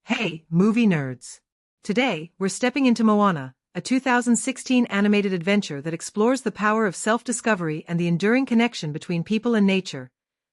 Hey, movie nerds! Today, we're stepping into Moana, a 2016 animated adventure that explores the power of self-discovery and the enduring connection between people and nature.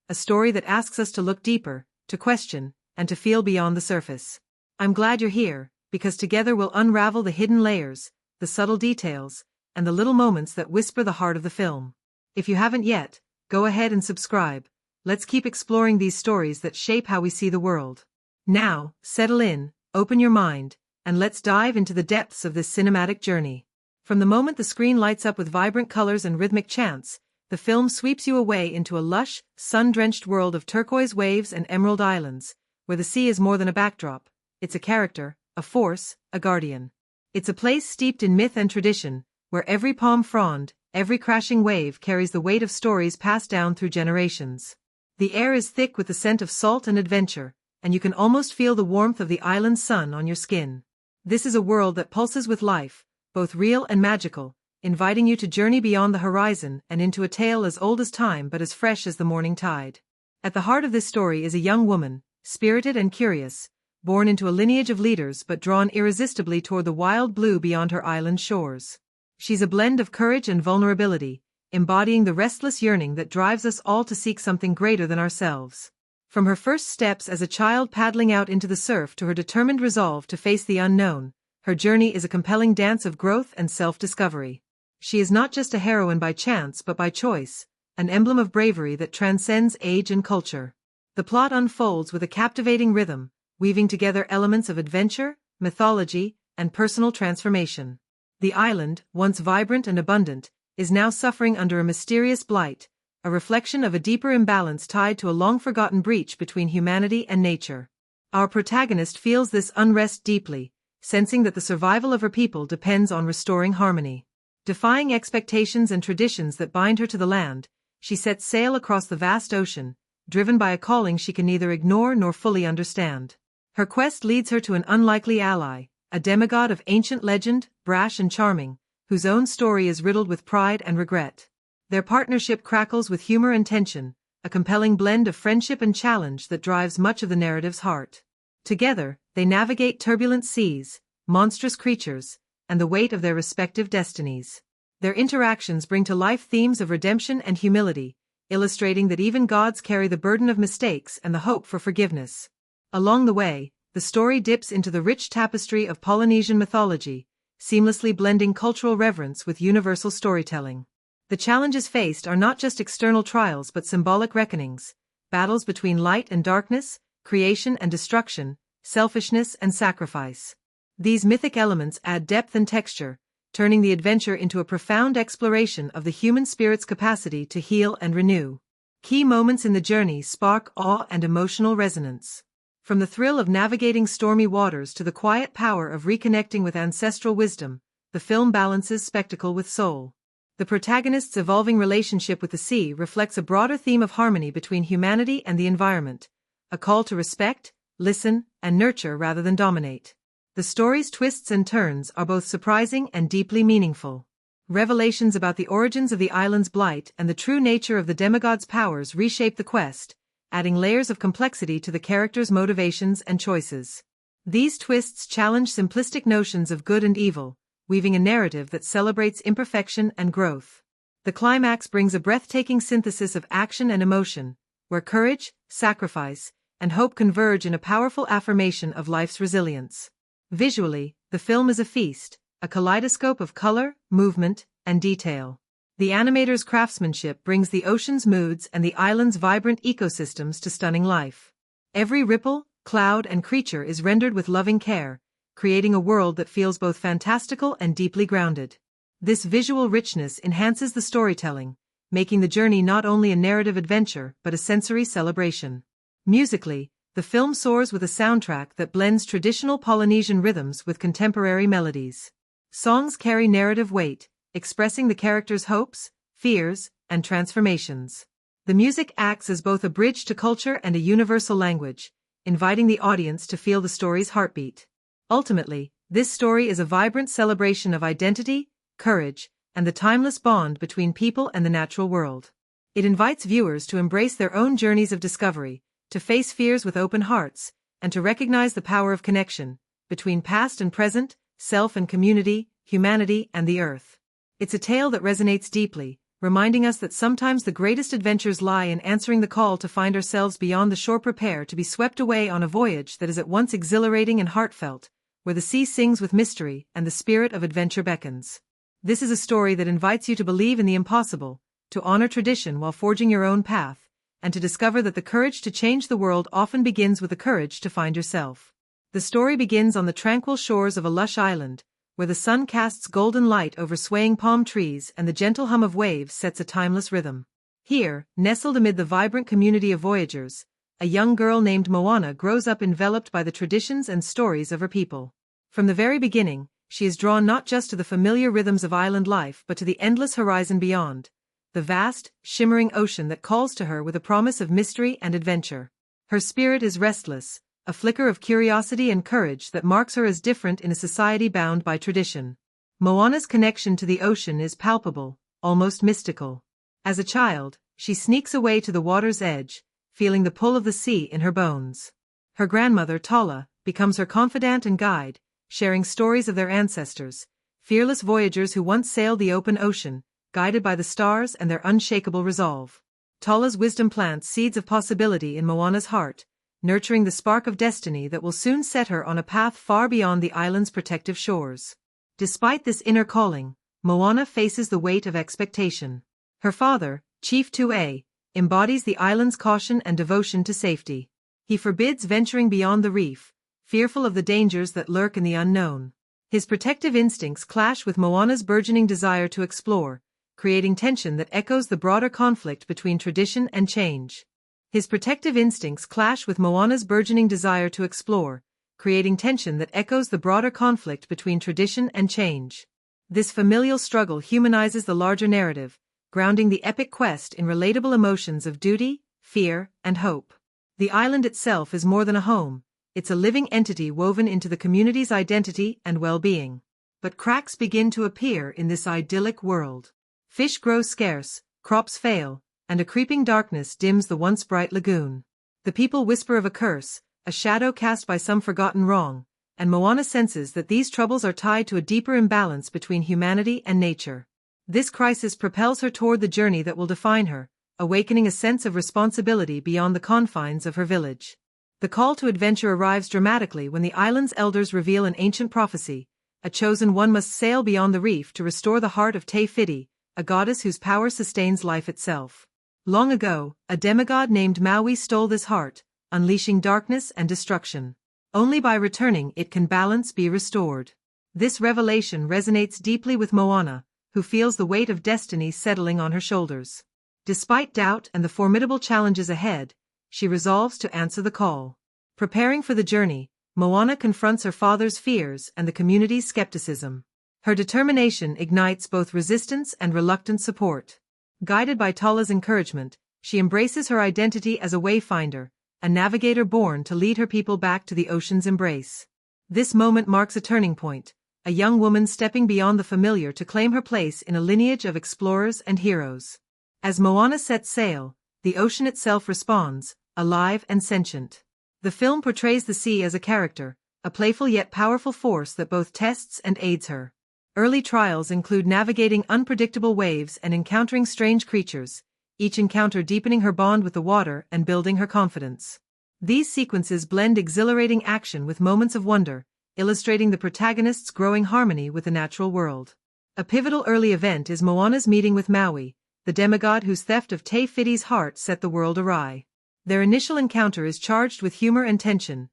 A story that asks us to look deeper, to question, and to feel beyond the surface. I'm glad you're here, because together we'll unravel the hidden layers, the subtle details, and the little moments that whisper the heart of the film. If you haven't yet, go ahead and subscribe. Let's keep exploring these stories that shape how we see the world. Now, settle in, open your mind, and let's dive into the depths of this cinematic journey. From the moment the screen lights up with vibrant colors and rhythmic chants, the film sweeps you away into a lush, sun-drenched world of turquoise waves and emerald islands, where the sea is more than a backdrop. It's a character, a force, a guardian. It's a place steeped in myth and tradition, where every palm frond, every crashing wave carries the weight of stories passed down through generations. The air is thick with the scent of salt and adventure, and you can almost feel the warmth of the island's sun on your skin. This is a world that pulses with life, both real and magical, inviting you to journey beyond the horizon and into a tale as old as time but as fresh as the morning tide. At the heart of this story is a young woman, spirited and curious, born into a lineage of leaders but drawn irresistibly toward the wild blue beyond her island shores. She's a blend of courage and vulnerability, embodying the restless yearning that drives us all to seek something greater than ourselves. From her first steps as a child paddling out into the surf to her determined resolve to face the unknown, her journey is a compelling dance of growth and self-discovery. She is not just a heroine by chance but by choice, an emblem of bravery that transcends age and culture. The plot unfolds with a captivating rhythm, weaving together elements of adventure, mythology, and personal transformation. The island, once vibrant and abundant, is now suffering under a mysterious blight, a reflection of a deeper imbalance tied to a long-forgotten breach between humanity and nature. Our protagonist feels this unrest deeply, sensing that the survival of her people depends on restoring harmony. Defying expectations and traditions that bind her to the land, she sets sail across the vast ocean, driven by a calling she can neither ignore nor fully understand. Her quest leads her to an unlikely ally, a demigod of ancient legend, brash and charming, whose own story is riddled with pride and regret. Their partnership crackles with humor and tension, a compelling blend of friendship and challenge that drives much of the narrative's heart. Together, they navigate turbulent seas, monstrous creatures, and the weight of their respective destinies. Their interactions bring to life themes of redemption and humility, illustrating that even gods carry the burden of mistakes and the hope for forgiveness. Along the way, the story dips into the rich tapestry of Polynesian mythology, seamlessly blending cultural reverence with universal storytelling. The challenges faced are not just external trials but symbolic reckonings, battles between light and darkness, creation and destruction, selfishness and sacrifice. These mythic elements add depth and texture, turning the adventure into a profound exploration of the human spirit's capacity to heal and renew. Key moments in the journey spark awe and emotional resonance. From the thrill of navigating stormy waters to the quiet power of reconnecting with ancestral wisdom, the film balances spectacle with soul. The protagonist's evolving relationship with the sea reflects a broader theme of harmony between humanity and the environment, a call to respect, listen, and nurture rather than dominate. The story's twists and turns are both surprising and deeply meaningful. Revelations about the origins of the island's blight and the true nature of the demigod's powers reshape the quest, adding layers of complexity to the characters' motivations and choices. These twists challenge simplistic notions of good and evil, weaving a narrative that celebrates imperfection and growth. The climax brings a breathtaking synthesis of action and emotion, where courage, sacrifice, and hope converge in a powerful affirmation of life's resilience. Visually, the film is a feast, a kaleidoscope of color, movement, and detail. The animator's craftsmanship brings the ocean's moods and the island's vibrant ecosystems to stunning life. Every ripple, cloud, and creature is rendered with loving care, creating a world that feels both fantastical and deeply grounded. This visual richness enhances the storytelling, making the journey not only a narrative adventure but a sensory celebration. Musically, the film soars with a soundtrack that blends traditional Polynesian rhythms with contemporary melodies. Songs carry narrative weight, expressing the characters' hopes, fears, and transformations. The music acts as both a bridge to culture and a universal language, inviting the audience to feel the story's heartbeat. Ultimately, this story is a vibrant celebration of identity, courage, and the timeless bond between people and the natural world. It invites viewers to embrace their own journeys of discovery, to face fears with open hearts, and to recognize the power of connection between past and present, self and community, humanity and the earth. It's a tale that resonates deeply, reminding us that sometimes the greatest adventures lie in answering the call to find ourselves beyond the shore. Prepare to be swept away on a voyage that is at once exhilarating and heartfelt, where the sea sings with mystery and the spirit of adventure beckons. This is a story that invites you to believe in the impossible, to honor tradition while forging your own path, and to discover that the courage to change the world often begins with the courage to find yourself. The story begins on the tranquil shores of a lush island, where the sun casts golden light over swaying palm trees and the gentle hum of waves sets a timeless rhythm. Here, nestled amid the vibrant community of voyagers, a young girl named Moana grows up enveloped by the traditions and stories of her people. From the very beginning, she is drawn not just to the familiar rhythms of island life but to the endless horizon beyond, the vast, shimmering ocean that calls to her with a promise of mystery and adventure. Her spirit is restless, a flicker of curiosity and courage that marks her as different in a society bound by tradition. Moana's connection to the ocean is palpable, almost mystical. As a child, she sneaks away to the water's edge, feeling the pull of the sea in her bones. Her grandmother, Tala, becomes her confidant and guide, sharing stories of their ancestors, fearless voyagers who once sailed the open ocean, guided by the stars and their unshakable resolve. Tala's wisdom plants seeds of possibility in Moana's heart, nurturing the spark of destiny that will soon set her on a path far beyond the island's protective shores. Despite this inner calling, Moana faces the weight of expectation. Her father, Chief Tudyk, embodies the island's caution and devotion to safety. He forbids venturing beyond the reef, fearful of the dangers that lurk in the unknown. His protective instincts clash with Moana's burgeoning desire to explore, creating tension that echoes the broader conflict between tradition and change. His protective instincts clash with Moana's burgeoning desire to explore, creating tension that echoes the broader conflict between tradition and change. This familial struggle humanizes the larger narrative, grounding the epic quest in relatable emotions of duty, fear, and hope. The island itself is more than a home, it's a living entity woven into the community's identity and well-being. But cracks begin to appear in this idyllic world. Fish grow scarce, crops fail, and a creeping darkness dims the once bright lagoon. The people whisper of a curse, a shadow cast by some forgotten wrong, and Moana senses that these troubles are tied to a deeper imbalance between humanity and nature. This crisis propels her toward the journey that will define her, awakening a sense of responsibility beyond the confines of her village. The call to adventure arrives dramatically when the island's elders reveal an ancient prophecy: a chosen one must sail beyond the reef to restore the heart of Te Fiti, a goddess whose power sustains life itself. Long ago, a demigod named Maui stole this heart, unleashing darkness and destruction. Only by returning it can balance be restored. This revelation resonates deeply with Moana, who feels the weight of destiny settling on her shoulders. Despite doubt and the formidable challenges ahead, she resolves to answer the call. Preparing for the journey, Moana confronts her father's fears and the community's skepticism. Her determination ignites both resistance and reluctant support. Guided by Tala's encouragement, she embraces her identity as a wayfinder, a navigator born to lead her people back to the ocean's embrace. This moment marks a turning point, a young woman stepping beyond the familiar to claim her place in a lineage of explorers and heroes. As Moana sets sail, the ocean itself responds, alive and sentient. The film portrays the sea as a character, a playful yet powerful force that both tests and aids her. Early trials include navigating unpredictable waves and encountering strange creatures, each encounter deepening her bond with the water and building her confidence. These sequences blend exhilarating action with moments of wonder, illustrating the protagonist's growing harmony with the natural world. A pivotal early event is Moana's meeting with Maui, the demigod whose theft of Te Fiti's heart set the world awry. Their initial encounter is charged with humor and tension.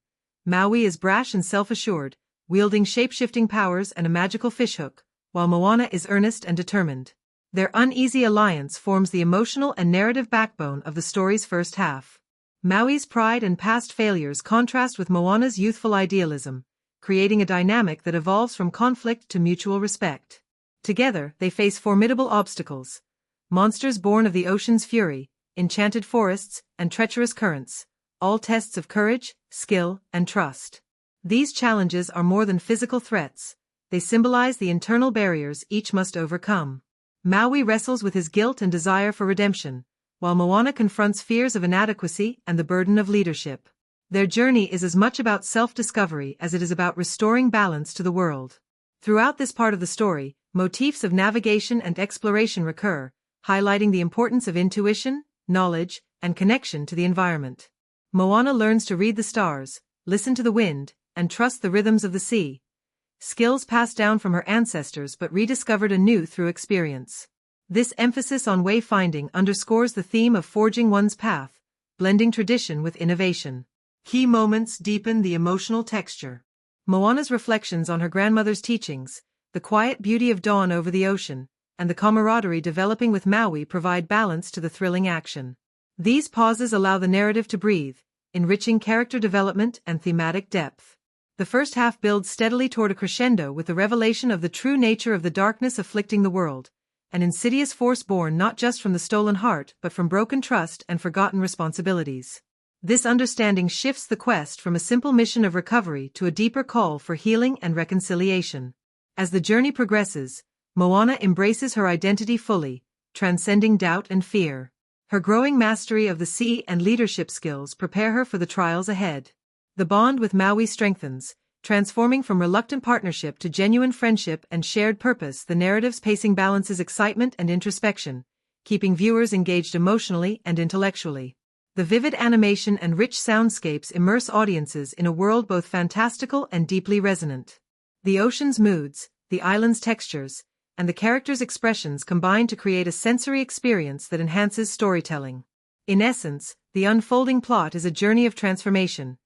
Maui is brash and self-assured, wielding shape-shifting powers and a magical fishhook, while Moana is earnest and determined. Their uneasy alliance forms the emotional and narrative backbone of the story's first half. Maui's pride and past failures contrast with Moana's youthful idealism, creating a dynamic that evolves from conflict to mutual respect. Together, they face formidable obstacles: monsters born of the ocean's fury, enchanted forests, and treacherous currents, all tests of courage, skill, and trust. These challenges are more than physical threats, they symbolize the internal barriers each must overcome. Maui wrestles with his guilt and desire for redemption, while Moana confronts fears of inadequacy and the burden of leadership. Their journey is as much about self-discovery as it is about restoring balance to the world. Throughout this part of the story, motifs of navigation and exploration recur, highlighting the importance of intuition, knowledge, and connection to the environment. Moana learns to read the stars, listen to the wind, and trust the rhythms of the sea. Skills passed down from her ancestors but rediscovered anew through experience. This emphasis on wayfinding underscores the theme of forging one's path, blending tradition with innovation. Key moments deepen the emotional texture. Moana's reflections on her grandmother's teachings, the quiet beauty of dawn over the ocean, and the camaraderie developing with Maui provide balance to the thrilling action. These pauses allow the narrative to breathe, enriching character development and thematic depth. The first half builds steadily toward a crescendo with the revelation of the true nature of the darkness afflicting the world, an insidious force born not just from the stolen heart but from broken trust and forgotten responsibilities. This understanding shifts the quest from a simple mission of recovery to a deeper call for healing and reconciliation. As the journey progresses, Moana embraces her identity fully, transcending doubt and fear. Her growing mastery of the sea and leadership skills prepare her for the trials ahead. The bond with Maui strengthens, transforming from reluctant partnership to genuine friendship and shared purpose. The narrative's pacing balances excitement and introspection, keeping viewers engaged emotionally and intellectually. The vivid animation and rich soundscapes immerse audiences in a world both fantastical and deeply resonant. The ocean's moods, the island's textures, and the characters' expressions combine to create a sensory experience that enhances storytelling. In essence, the unfolding plot is a journey of transformation,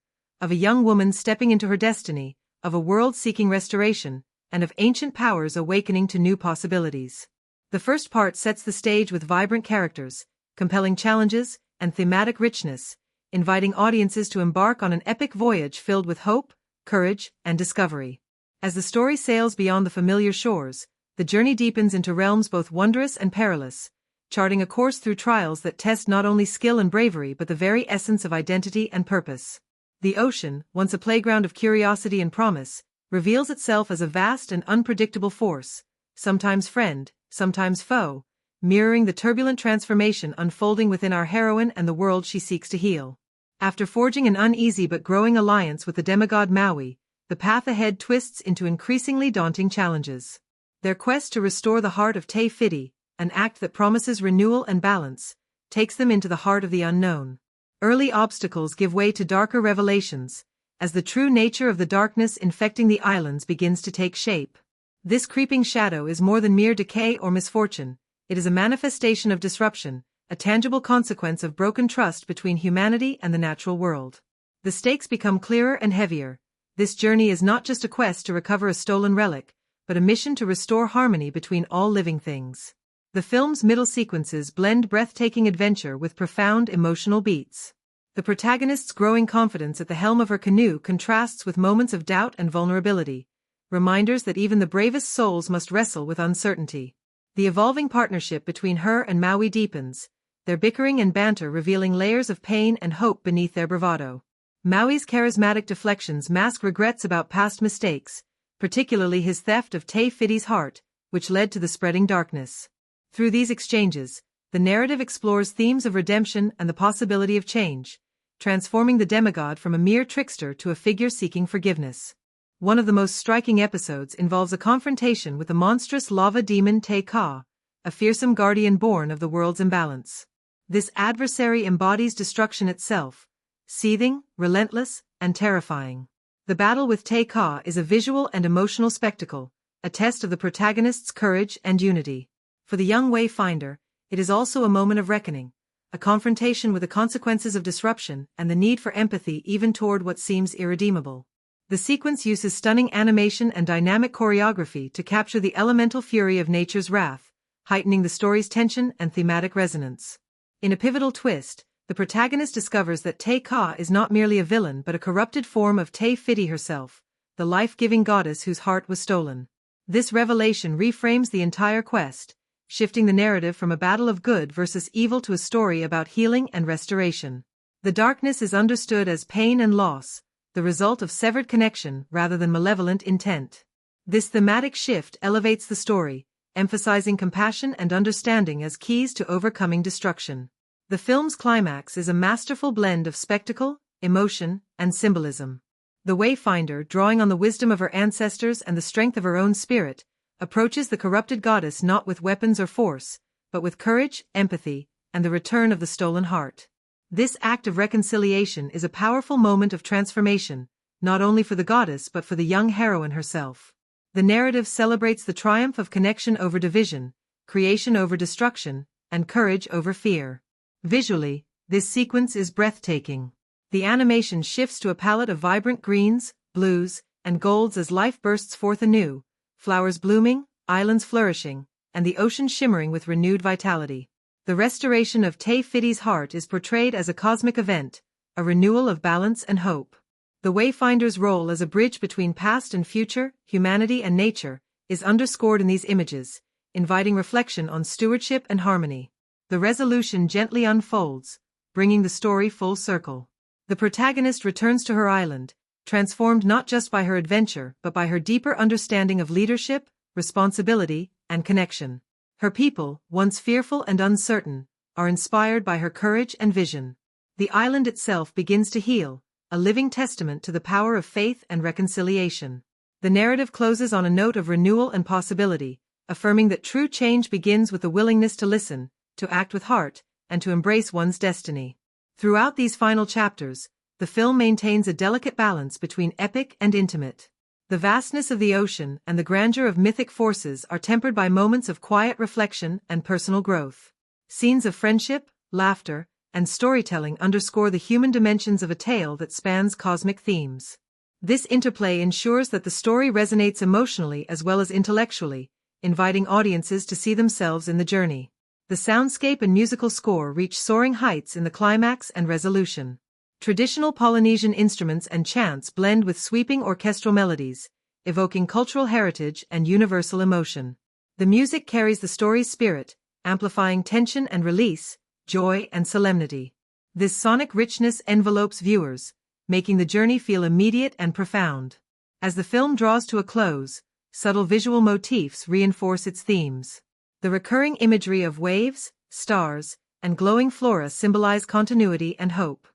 of a young woman stepping into her destiny, of a world seeking restoration, and of ancient powers awakening to new possibilities. The first part sets the stage with vibrant characters, compelling challenges, and thematic richness, inviting audiences to embark on an epic voyage filled with hope, courage, and discovery. As the story sails beyond the familiar shores, the journey deepens into realms both wondrous and perilous, charting a course through trials that test not only skill and bravery but the very essence of identity and purpose. The ocean, once a playground of curiosity and promise, reveals itself as a vast and unpredictable force, sometimes friend, sometimes foe, mirroring the turbulent transformation unfolding within our heroine and the world she seeks to heal. After forging an uneasy but growing alliance with the demigod Maui, the path ahead twists into increasingly daunting challenges. Their quest to restore the heart of Te Fiti, an act that promises renewal and balance, takes them into the heart of the unknown. Early obstacles give way to darker revelations, as the true nature of the darkness infecting the islands begins to take shape. This creeping shadow is more than mere decay or misfortune. It is a manifestation of disruption, a tangible consequence of broken trust between humanity and the natural world. The stakes become clearer and heavier. This journey is not just a quest to recover a stolen relic, but a mission to restore harmony between all living things. The film's middle sequences blend breathtaking adventure with profound emotional beats. The protagonist's growing confidence at the helm of her canoe contrasts with moments of doubt and vulnerability, reminders that even the bravest souls must wrestle with uncertainty. The evolving partnership between her and Maui deepens, their bickering and banter revealing layers of pain and hope beneath their bravado. Maui's charismatic deflections mask regrets about past mistakes, particularly his theft of Te Fiti's heart, which led to the spreading darkness. Through these exchanges, the narrative explores themes of redemption and the possibility of change, transforming the demigod from a mere trickster to a figure seeking forgiveness. One of the most striking episodes involves a confrontation with the monstrous lava demon Te Ka, a fearsome guardian born of the world's imbalance. This adversary embodies destruction itself, seething, relentless, and terrifying. The battle with Te Ka is a visual and emotional spectacle, a test of the protagonist's courage and unity. For the young wayfinder, it is also a moment of reckoning, a confrontation with the consequences of disruption and the need for empathy even toward what seems irredeemable. The sequence uses stunning animation and dynamic choreography to capture the elemental fury of nature's wrath, heightening the story's tension and thematic resonance. In a pivotal twist, the protagonist discovers that Te Ka is not merely a villain but a corrupted form of Te Fiti herself, the life-giving goddess whose heart was stolen. This revelation reframes the entire quest, shifting the narrative from a battle of good versus evil to a story about healing and restoration. The darkness is understood as pain and loss, the result of severed connection rather than malevolent intent. This thematic shift elevates the story, emphasizing compassion and understanding as keys to overcoming destruction. The film's climax is a masterful blend of spectacle, emotion, and symbolism. The Wayfinder, drawing on the wisdom of her ancestors and the strength of her own spirit, approaches the corrupted goddess not with weapons or force, but with courage, empathy, and the return of the stolen heart. This act of reconciliation is a powerful moment of transformation, not only for the goddess but for the young heroine herself. The narrative celebrates the triumph of connection over division, creation over destruction, and courage over fear. Visually, this sequence is breathtaking. The animation shifts to a palette of vibrant greens, blues, and golds as life bursts forth anew, flowers blooming, islands flourishing, and the ocean shimmering with renewed vitality. The restoration of Te Whiti's heart is portrayed as a cosmic event, a renewal of balance and hope. The Wayfinder's role as a bridge between past and future, humanity and nature, is underscored in these images, inviting reflection on stewardship and harmony. The resolution gently unfolds, bringing the story full circle. The protagonist returns to her island, transformed not just by her adventure but by her deeper understanding of leadership, responsibility, and connection. Her people, once fearful and uncertain, are inspired by her courage and vision. The island itself begins to heal, a living testament to the power of faith and reconciliation. The narrative closes on a note of renewal and possibility, affirming that true change begins with the willingness to listen, to act with heart, and to embrace one's destiny. Throughout these final chapters, the film maintains a delicate balance between epic and intimate. The vastness of the ocean and the grandeur of mythic forces are tempered by moments of quiet reflection and personal growth. Scenes of friendship, laughter, and storytelling underscore the human dimensions of a tale that spans cosmic themes. This interplay ensures that the story resonates emotionally as well as intellectually, inviting audiences to see themselves in the journey. The soundscape and musical score reach soaring heights in the climax and resolution. Traditional Polynesian instruments and chants blend with sweeping orchestral melodies, evoking cultural heritage and universal emotion. The music carries the story's spirit, amplifying tension and release, joy and solemnity. This sonic richness envelopes viewers, making the journey feel immediate and profound. As the film draws to a close, subtle visual motifs reinforce its themes. The recurring imagery of waves, stars, and glowing flora symbolize continuity and hope.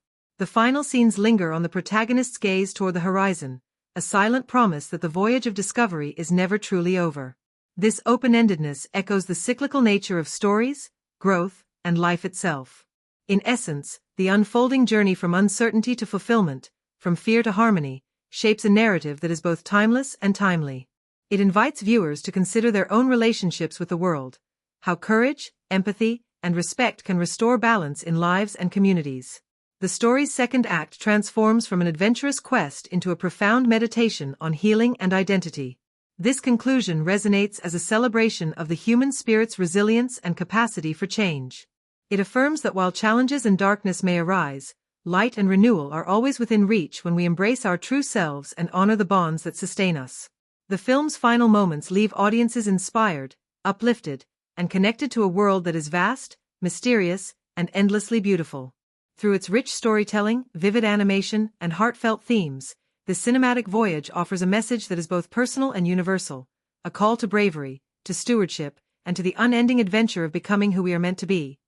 The final scenes linger on the protagonist's gaze toward the horizon, a silent promise that the voyage of discovery is never truly over. This open-endedness echoes the cyclical nature of stories, growth, and life itself. In essence, the unfolding journey from uncertainty to fulfillment, from fear to harmony, shapes a narrative that is both timeless and timely. It invites viewers to consider their own relationships with the world, how courage, empathy, and respect can restore balance in lives and communities. The story's second act transforms from an adventurous quest into a profound meditation on healing and identity. This conclusion resonates as a celebration of the human spirit's resilience and capacity for change. It affirms that while challenges and darkness may arise, light and renewal are always within reach when we embrace our true selves and honor the bonds that sustain us. The film's final moments leave audiences inspired, uplifted, and connected to a world that is vast, mysterious, and endlessly beautiful. Through its rich storytelling, vivid animation, and heartfelt themes, the cinematic voyage offers a message that is both personal and universal, a call to bravery, to stewardship, and to the unending adventure of becoming who we are meant to be.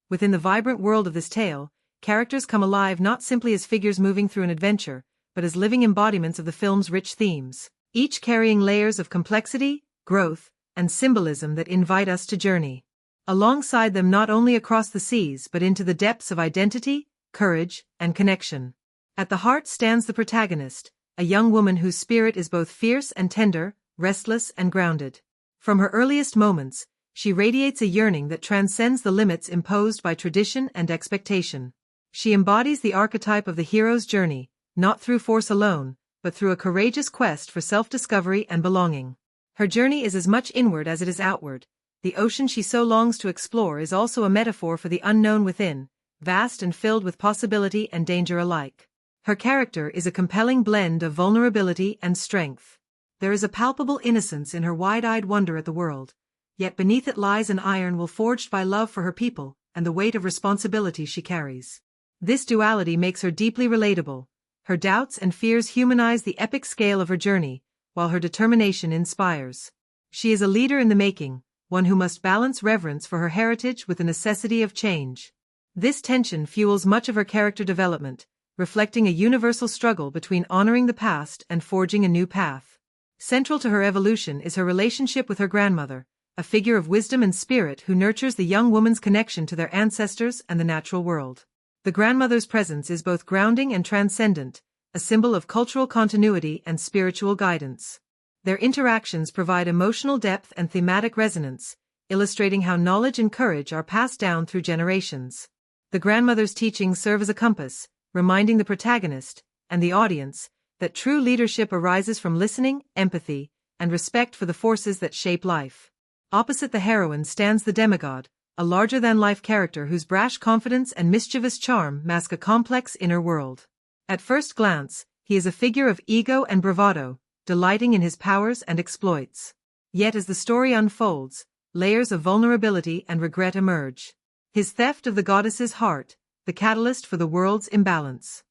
Within the vibrant world of this tale, characters come alive not simply as figures moving through an adventure, but as living embodiments of the film's rich themes, each carrying layers of complexity, growth, and symbolism that invite us to journey alongside them not only across the seas but into the depths of identity, courage, and connection. At the heart stands the protagonist, a young woman whose spirit is both fierce and tender, restless and grounded. From her earliest moments, she radiates a yearning that transcends the limits imposed by tradition and expectation. She embodies the archetype of the hero's journey, not through force alone, but through a courageous quest for self-discovery and belonging. Her journey is as much inward as it is outward. The ocean she so longs to explore is also a metaphor for the unknown within, vast and filled with possibility and danger alike. Her character is a compelling blend of vulnerability and strength. There is a palpable innocence in her wide-eyed wonder at the world, yet beneath it lies an iron will forged by love for her people and the weight of responsibility she carries. This duality makes her deeply relatable. Her doubts and fears humanize the epic scale of her journey, while her determination inspires. She is a leader in the making, one who must balance reverence for her heritage with the necessity of change. This tension fuels much of her character development, reflecting a universal struggle between honoring the past and forging a new path. Central to her evolution is her relationship with her grandmother, a figure of wisdom and spirit who nurtures the young woman's connection to their ancestors and the natural world. The grandmother's presence is both grounding and transcendent, a symbol of cultural continuity and spiritual guidance. Their interactions provide emotional depth and thematic resonance, illustrating how knowledge and courage are passed down through generations. The grandmother's teachings serve as a compass, reminding the protagonist, and the audience, that true leadership arises from listening, empathy, and respect for the forces that shape life. Opposite the heroine stands the demigod, a larger-than-life character whose brash confidence and mischievous charm mask a complex inner world. At first glance, he is a figure of ego and bravado, delighting in his powers and exploits. Yet as the story unfolds, layers of vulnerability and regret emerge. His theft of the goddess's heart, the catalyst for the world's imbalance.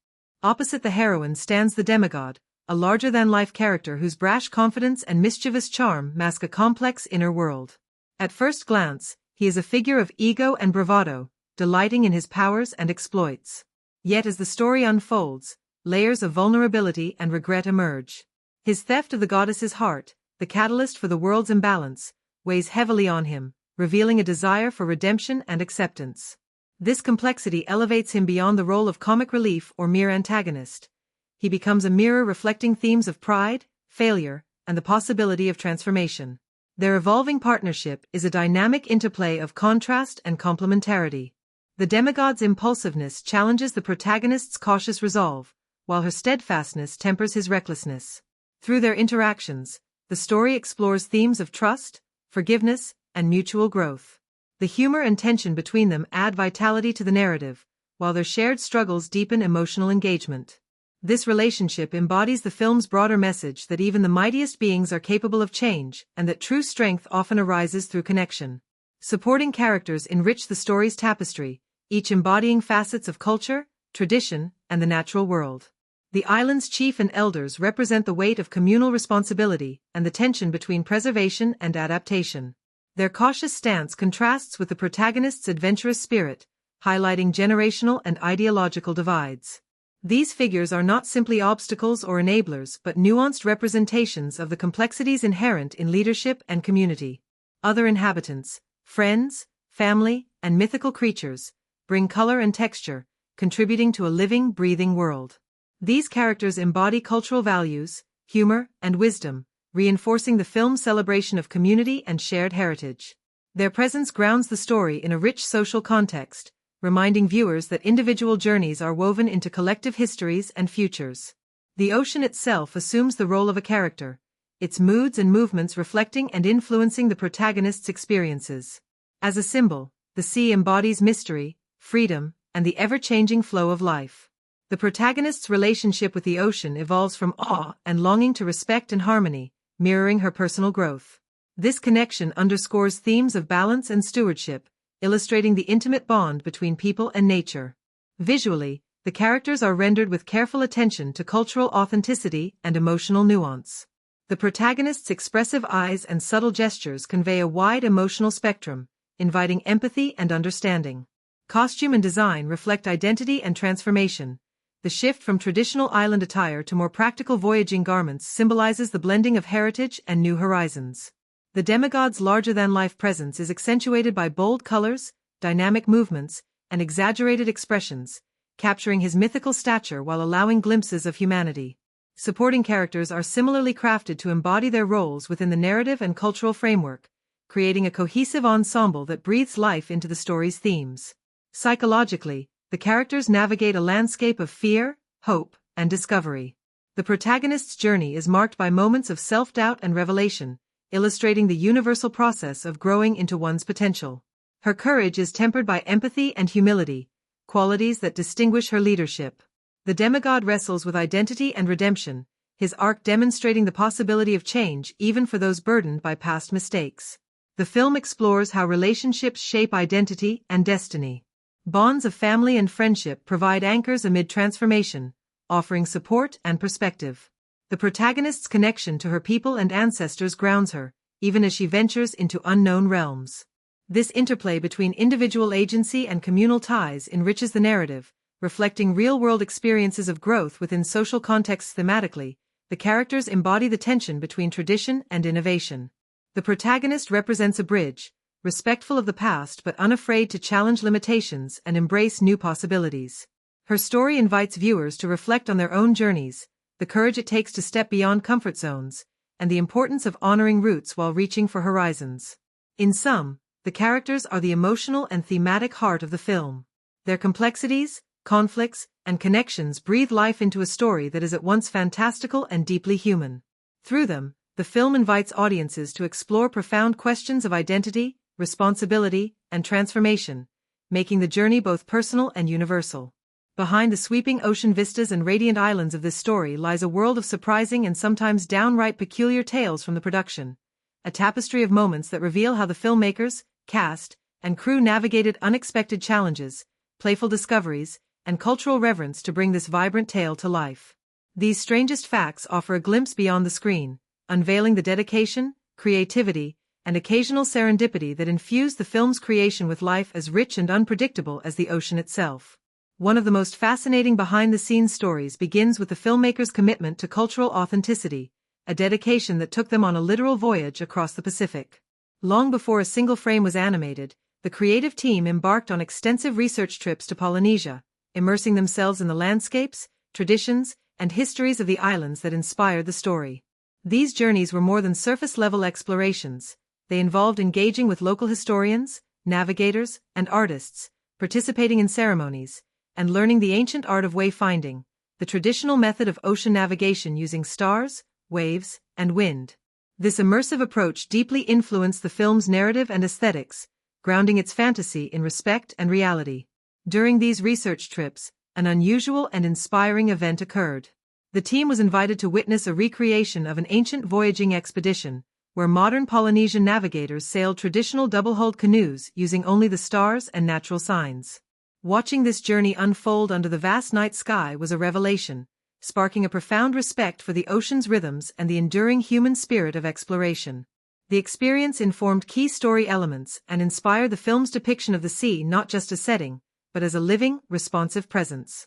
Opposite the heroine stands the demigod, a larger-than-life character whose brash confidence and mischievous charm mask a complex inner world. At first glance, he is a figure of ego and bravado, delighting in his powers and exploits. Yet as the story unfolds, layers of vulnerability and regret emerge. His theft of the goddess's heart, the catalyst for the world's imbalance, weighs heavily on him, revealing a desire for redemption and acceptance. This complexity elevates him beyond the role of comic relief or mere antagonist. He becomes a mirror reflecting themes of pride, failure, and the possibility of transformation. Their evolving partnership is a dynamic interplay of contrast and complementarity. The demigod's impulsiveness challenges the protagonist's cautious resolve, while her steadfastness tempers his recklessness. Through their interactions, the story explores themes of trust, forgiveness, and mutual growth. The humor and tension between them add vitality to the narrative, while their shared struggles deepen emotional engagement. This relationship embodies the film's broader message that even the mightiest beings are capable of change, and that true strength often arises through connection. Supporting characters enrich the story's tapestry, each embodying facets of culture, tradition, and the natural world. The island's chief and elders represent the weight of communal responsibility and the tension between preservation and adaptation. Their cautious stance contrasts with the protagonist's adventurous spirit, highlighting generational and ideological divides. These figures are not simply obstacles or enablers but nuanced representations of the complexities inherent in leadership and community. Other inhabitants, friends, family, and mythical creatures, bring color and texture, contributing to a living, breathing world. These characters embody cultural values, humor, and wisdom, reinforcing the film's celebration of community and shared heritage. Their presence grounds the story in a rich social context, reminding viewers that individual journeys are woven into collective histories and futures. The ocean itself assumes the role of a character, its moods and movements reflecting and influencing the protagonist's experiences. As a symbol, the sea embodies mystery, freedom, and the ever-changing flow of life. The protagonist's relationship with the ocean evolves from awe and longing to respect and harmony, mirroring her personal growth. This connection underscores themes of balance and stewardship, illustrating the intimate bond between people and nature. Visually, the characters are rendered with careful attention to cultural authenticity and emotional nuance. The protagonist's expressive eyes and subtle gestures convey a wide emotional spectrum, inviting empathy and understanding. Costume and design reflect identity and transformation. The shift from traditional island attire to more practical voyaging garments symbolizes the blending of heritage and new horizons. The demigod's larger-than-life presence is accentuated by bold colors, dynamic movements, and exaggerated expressions, capturing his mythical stature while allowing glimpses of humanity. Supporting characters are similarly crafted to embody their roles within the narrative and cultural framework, creating a cohesive ensemble that breathes life into the story's themes. Psychologically, the characters navigate a landscape of fear, hope, and discovery. The protagonist's journey is marked by moments of self-doubt and revelation, illustrating the universal process of growing into one's potential. Her courage is tempered by empathy and humility, qualities that distinguish her leadership. The demigod wrestles with identity and redemption, his arc demonstrating the possibility of change even for those burdened by past mistakes. The film explores how relationships shape identity and destiny. Bonds of family and friendship provide anchors amid transformation, offering support and perspective. The protagonist's connection to her people and ancestors grounds her, even as she ventures into unknown realms. This interplay between individual agency and communal ties enriches the narrative, reflecting real-world experiences of growth within social contexts. Thematically, the characters embody the tension between tradition and innovation. The protagonist represents a bridge, respectful of the past but unafraid to challenge limitations and embrace new possibilities. Her story invites viewers to reflect on their own journeys, the courage it takes to step beyond comfort zones, and the importance of honoring roots while reaching for horizons. In sum, the characters are the emotional and thematic heart of the film. Their complexities, conflicts, and connections breathe life into a story that is at once fantastical and deeply human. Through them, the film invites audiences to explore profound questions of identity, responsibility, and transformation, making the journey both personal and universal. Behind the sweeping ocean vistas and radiant islands of this story lies a world of surprising and sometimes downright peculiar tales from the production, a tapestry of moments that reveal how the filmmakers, cast, and crew navigated unexpected challenges, playful discoveries, and cultural reverence to bring this vibrant tale to life. These strangest facts offer a glimpse beyond the screen, unveiling the dedication, creativity, and occasional serendipity that infuse the film's creation with life as rich and unpredictable as the ocean itself. One of the most fascinating behind-the-scenes stories begins with the filmmakers' commitment to cultural authenticity, a dedication that took them on a literal voyage across the Pacific. Long before a single frame was animated, the creative team embarked on extensive research trips to Polynesia, immersing themselves in the landscapes, traditions, and histories of the islands that inspired the story. These journeys were more than surface-level explorations. They involved engaging with local historians, navigators, and artists, participating in ceremonies, and learning the ancient art of wayfinding, the traditional method of ocean navigation using stars, waves, and wind. This immersive approach deeply influenced the film's narrative and aesthetics, grounding its fantasy in respect and reality. During these research trips, an unusual and inspiring event occurred. The team was invited to witness a recreation of an ancient voyaging expedition, where modern Polynesian navigators sailed traditional double-hulled canoes using only the stars and natural signs. Watching this journey unfold under the vast night sky was a revelation, sparking a profound respect for the ocean's rhythms and the enduring human spirit of exploration. The experience informed key story elements and inspired the film's depiction of the sea not just as a setting, but as a living, responsive presence.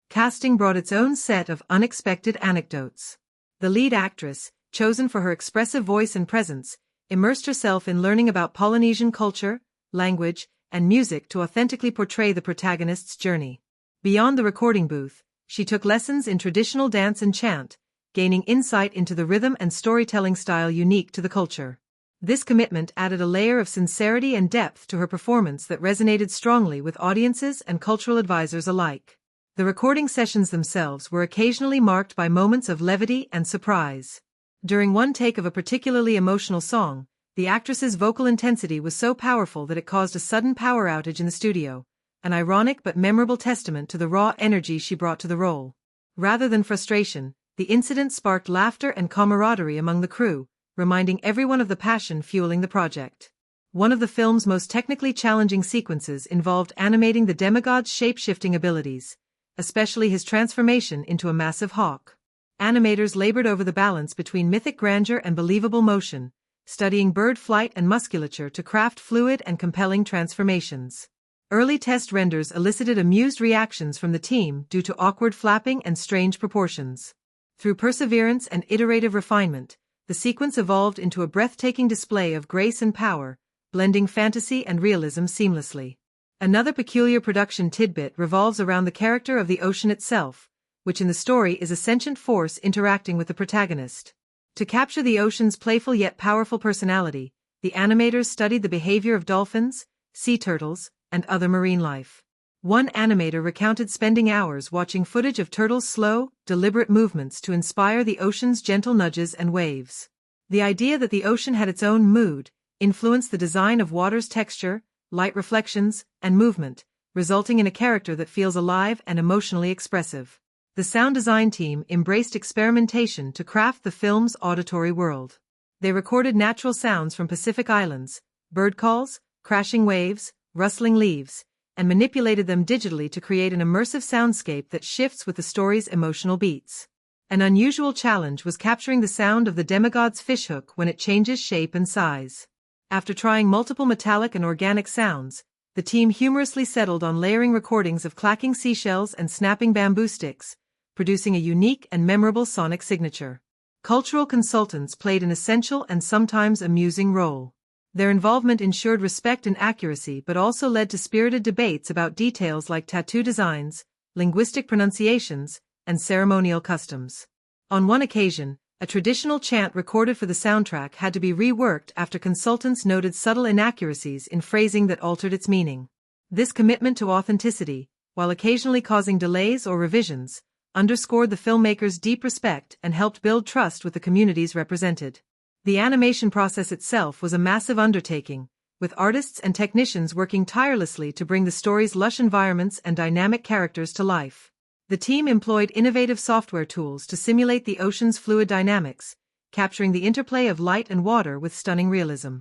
Casting brought its own set of unexpected anecdotes. The lead actress, chosen for her expressive voice and presence, immersed herself in learning about Polynesian culture, language, and music to authentically portray the protagonist's journey. Beyond the recording booth, she took lessons in traditional dance and chant, gaining insight into the rhythm and storytelling style unique to the culture. This commitment added a layer of sincerity and depth to her performance that resonated strongly with audiences and cultural advisors alike. The recording sessions themselves were occasionally marked by moments of levity and surprise. During one take of a particularly emotional song, the actress's vocal intensity was so powerful that it caused a sudden power outage in the studio, an ironic but memorable testament to the raw energy she brought to the role. Rather than frustration, the incident sparked laughter and camaraderie among the crew, reminding everyone of the passion fueling the project. One of the film's most technically challenging sequences involved animating the demigod's shape-shifting abilities, especially his transformation into a massive hawk. Animators labored over the balance between mythic grandeur and believable motion, studying bird flight and musculature to craft fluid and compelling transformations. Early test renders elicited amused reactions from the team due to awkward flapping and strange proportions. Through perseverance and iterative refinement, the sequence evolved into a breathtaking display of grace and power, blending fantasy and realism seamlessly. Another peculiar production tidbit revolves around the character of the ocean itself, which in the story is a sentient force interacting with the protagonist. To capture the ocean's playful yet powerful personality, the animators studied the behavior of dolphins, sea turtles, and other marine life. One animator recounted spending hours watching footage of turtles' slow, deliberate movements to inspire the ocean's gentle nudges and waves. The idea that the ocean had its own mood influenced the design of water's texture, light reflections, and movement, resulting in a character that feels alive and emotionally expressive. The sound design team embraced experimentation to craft the film's auditory world. They recorded natural sounds from Pacific islands, bird calls, crashing waves, rustling leaves, and manipulated them digitally to create an immersive soundscape that shifts with the story's emotional beats. An unusual challenge was capturing the sound of the demigod's fishhook when it changes shape and size. After trying multiple metallic and organic sounds, the team humorously settled on layering recordings of clacking seashells and snapping bamboo sticks, producing a unique and memorable sonic signature. Cultural consultants played an essential and sometimes amusing role. Their involvement ensured respect and accuracy but also led to spirited debates about details like tattoo designs, linguistic pronunciations, and ceremonial customs. On one occasion, a traditional chant recorded for the soundtrack had to be reworked after consultants noted subtle inaccuracies in phrasing that altered its meaning. This commitment to authenticity, while occasionally causing delays or revisions, underscored the filmmakers' deep respect and helped build trust with the communities represented. The animation process itself was a massive undertaking, with artists and technicians working tirelessly to bring the story's lush environments and dynamic characters to life. The team employed innovative software tools to simulate the ocean's fluid dynamics, capturing the interplay of light and water with stunning realism.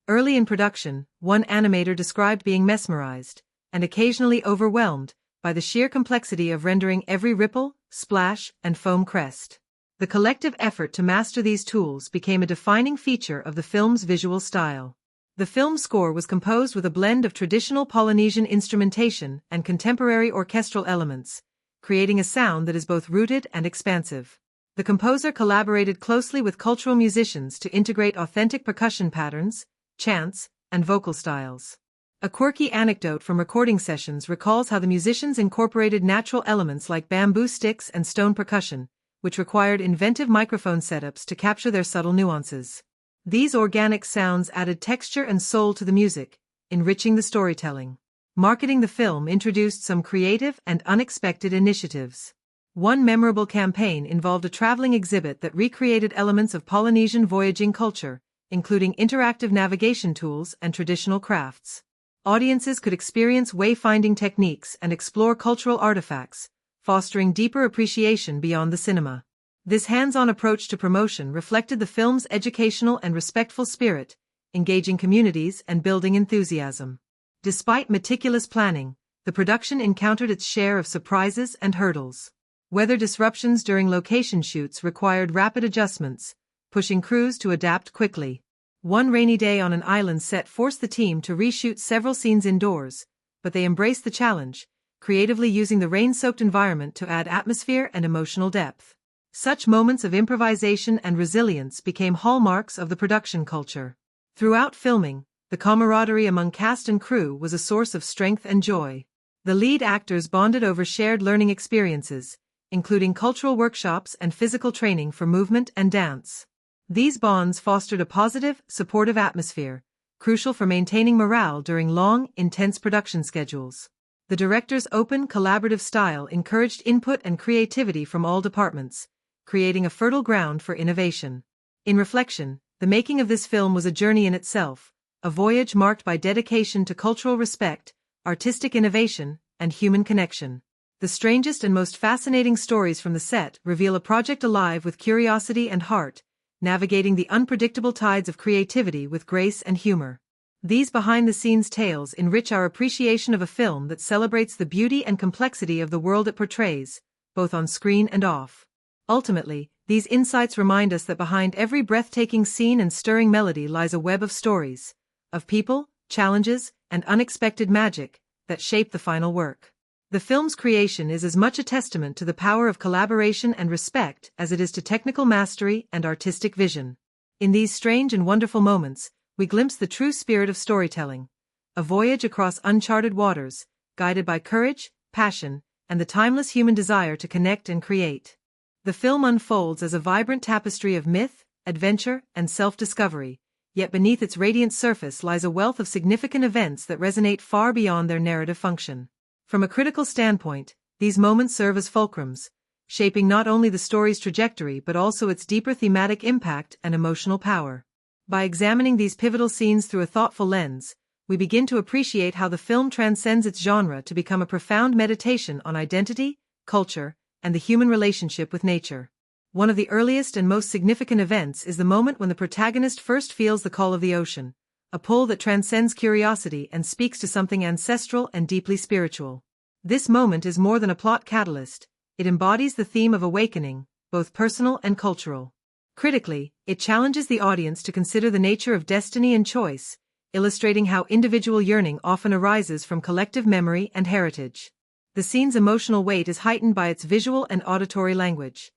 Early in production, one animator described being mesmerized, and occasionally overwhelmed, by the sheer complexity of rendering every ripple, splash, and foam crest. The collective effort to master these tools became a defining feature of the film's visual style. The film's score was composed with a blend of traditional Polynesian instrumentation and contemporary orchestral elements, creating a sound that is both rooted and expansive. The composer collaborated closely with cultural musicians to integrate authentic percussion patterns, chants, and vocal styles. A quirky anecdote from recording sessions recalls how the musicians incorporated natural elements like bamboo sticks and stone percussion, which required inventive microphone setups to capture their subtle nuances. These organic sounds added texture and soul to the music, enriching the storytelling. Marketing the film introduced some creative and unexpected initiatives. One memorable campaign involved a traveling exhibit that recreated elements of Polynesian voyaging culture, including interactive navigation tools and traditional crafts. Audiences could experience wayfinding techniques and explore cultural artifacts, fostering deeper appreciation beyond the cinema. This hands-on approach to promotion reflected the film's educational and respectful spirit, engaging communities and building enthusiasm. Despite meticulous planning, the production encountered its share of surprises and hurdles. Weather disruptions during location shoots required rapid adjustments, pushing crews to adapt quickly. One rainy day on an island set forced the team to reshoot several scenes indoors, but they embraced the challenge, creatively using the rain-soaked environment to add atmosphere and emotional depth. Such moments of improvisation and resilience became hallmarks of the production culture. Throughout filming, the camaraderie among cast and crew was a source of strength and joy. The lead actors bonded over shared learning experiences, including cultural workshops and physical training for movement and dance. These bonds fostered a positive, supportive atmosphere, crucial for maintaining morale during long, intense production schedules. The director's open, collaborative style encouraged input and creativity from all departments, creating a fertile ground for innovation. In reflection, the making of this film was a journey in itself, a voyage marked by dedication to cultural respect, artistic innovation, and human connection. The strangest and most fascinating stories from the set reveal a project alive with curiosity and heart, navigating the unpredictable tides of creativity with grace and humor. These behind-the-scenes tales enrich our appreciation of a film that celebrates the beauty and complexity of the world it portrays, both on screen and off. Ultimately, these insights remind us that behind every breathtaking scene and stirring melody lies a web of stories, of people, challenges, and unexpected magic that shape the final work. The film's creation is as much a testament to the power of collaboration and respect as it is to technical mastery and artistic vision. In these strange and wonderful moments, we glimpse the true spirit of storytelling, a voyage across uncharted waters, guided by courage, passion, and the timeless human desire to connect and create. The film unfolds as a vibrant tapestry of myth, adventure, and self-discovery, yet beneath its radiant surface lies a wealth of significant events that resonate far beyond their narrative function. From a critical standpoint, these moments serve as fulcrums, shaping not only the story's trajectory but also its deeper thematic impact and emotional power. By examining these pivotal scenes through a thoughtful lens, we begin to appreciate how the film transcends its genre to become a profound meditation on identity, culture, and the human relationship with nature. One of the earliest and most significant events is the moment when the protagonist first feels the call of the ocean, a pull that transcends curiosity and speaks to something ancestral and deeply spiritual. This moment is more than a plot catalyst, it embodies the theme of awakening, both personal and cultural. Critically, it challenges the audience to consider the nature of destiny and choice, illustrating how individual yearning often arises from collective memory and heritage. The scene's emotional weight is heightened by its visual and auditory language.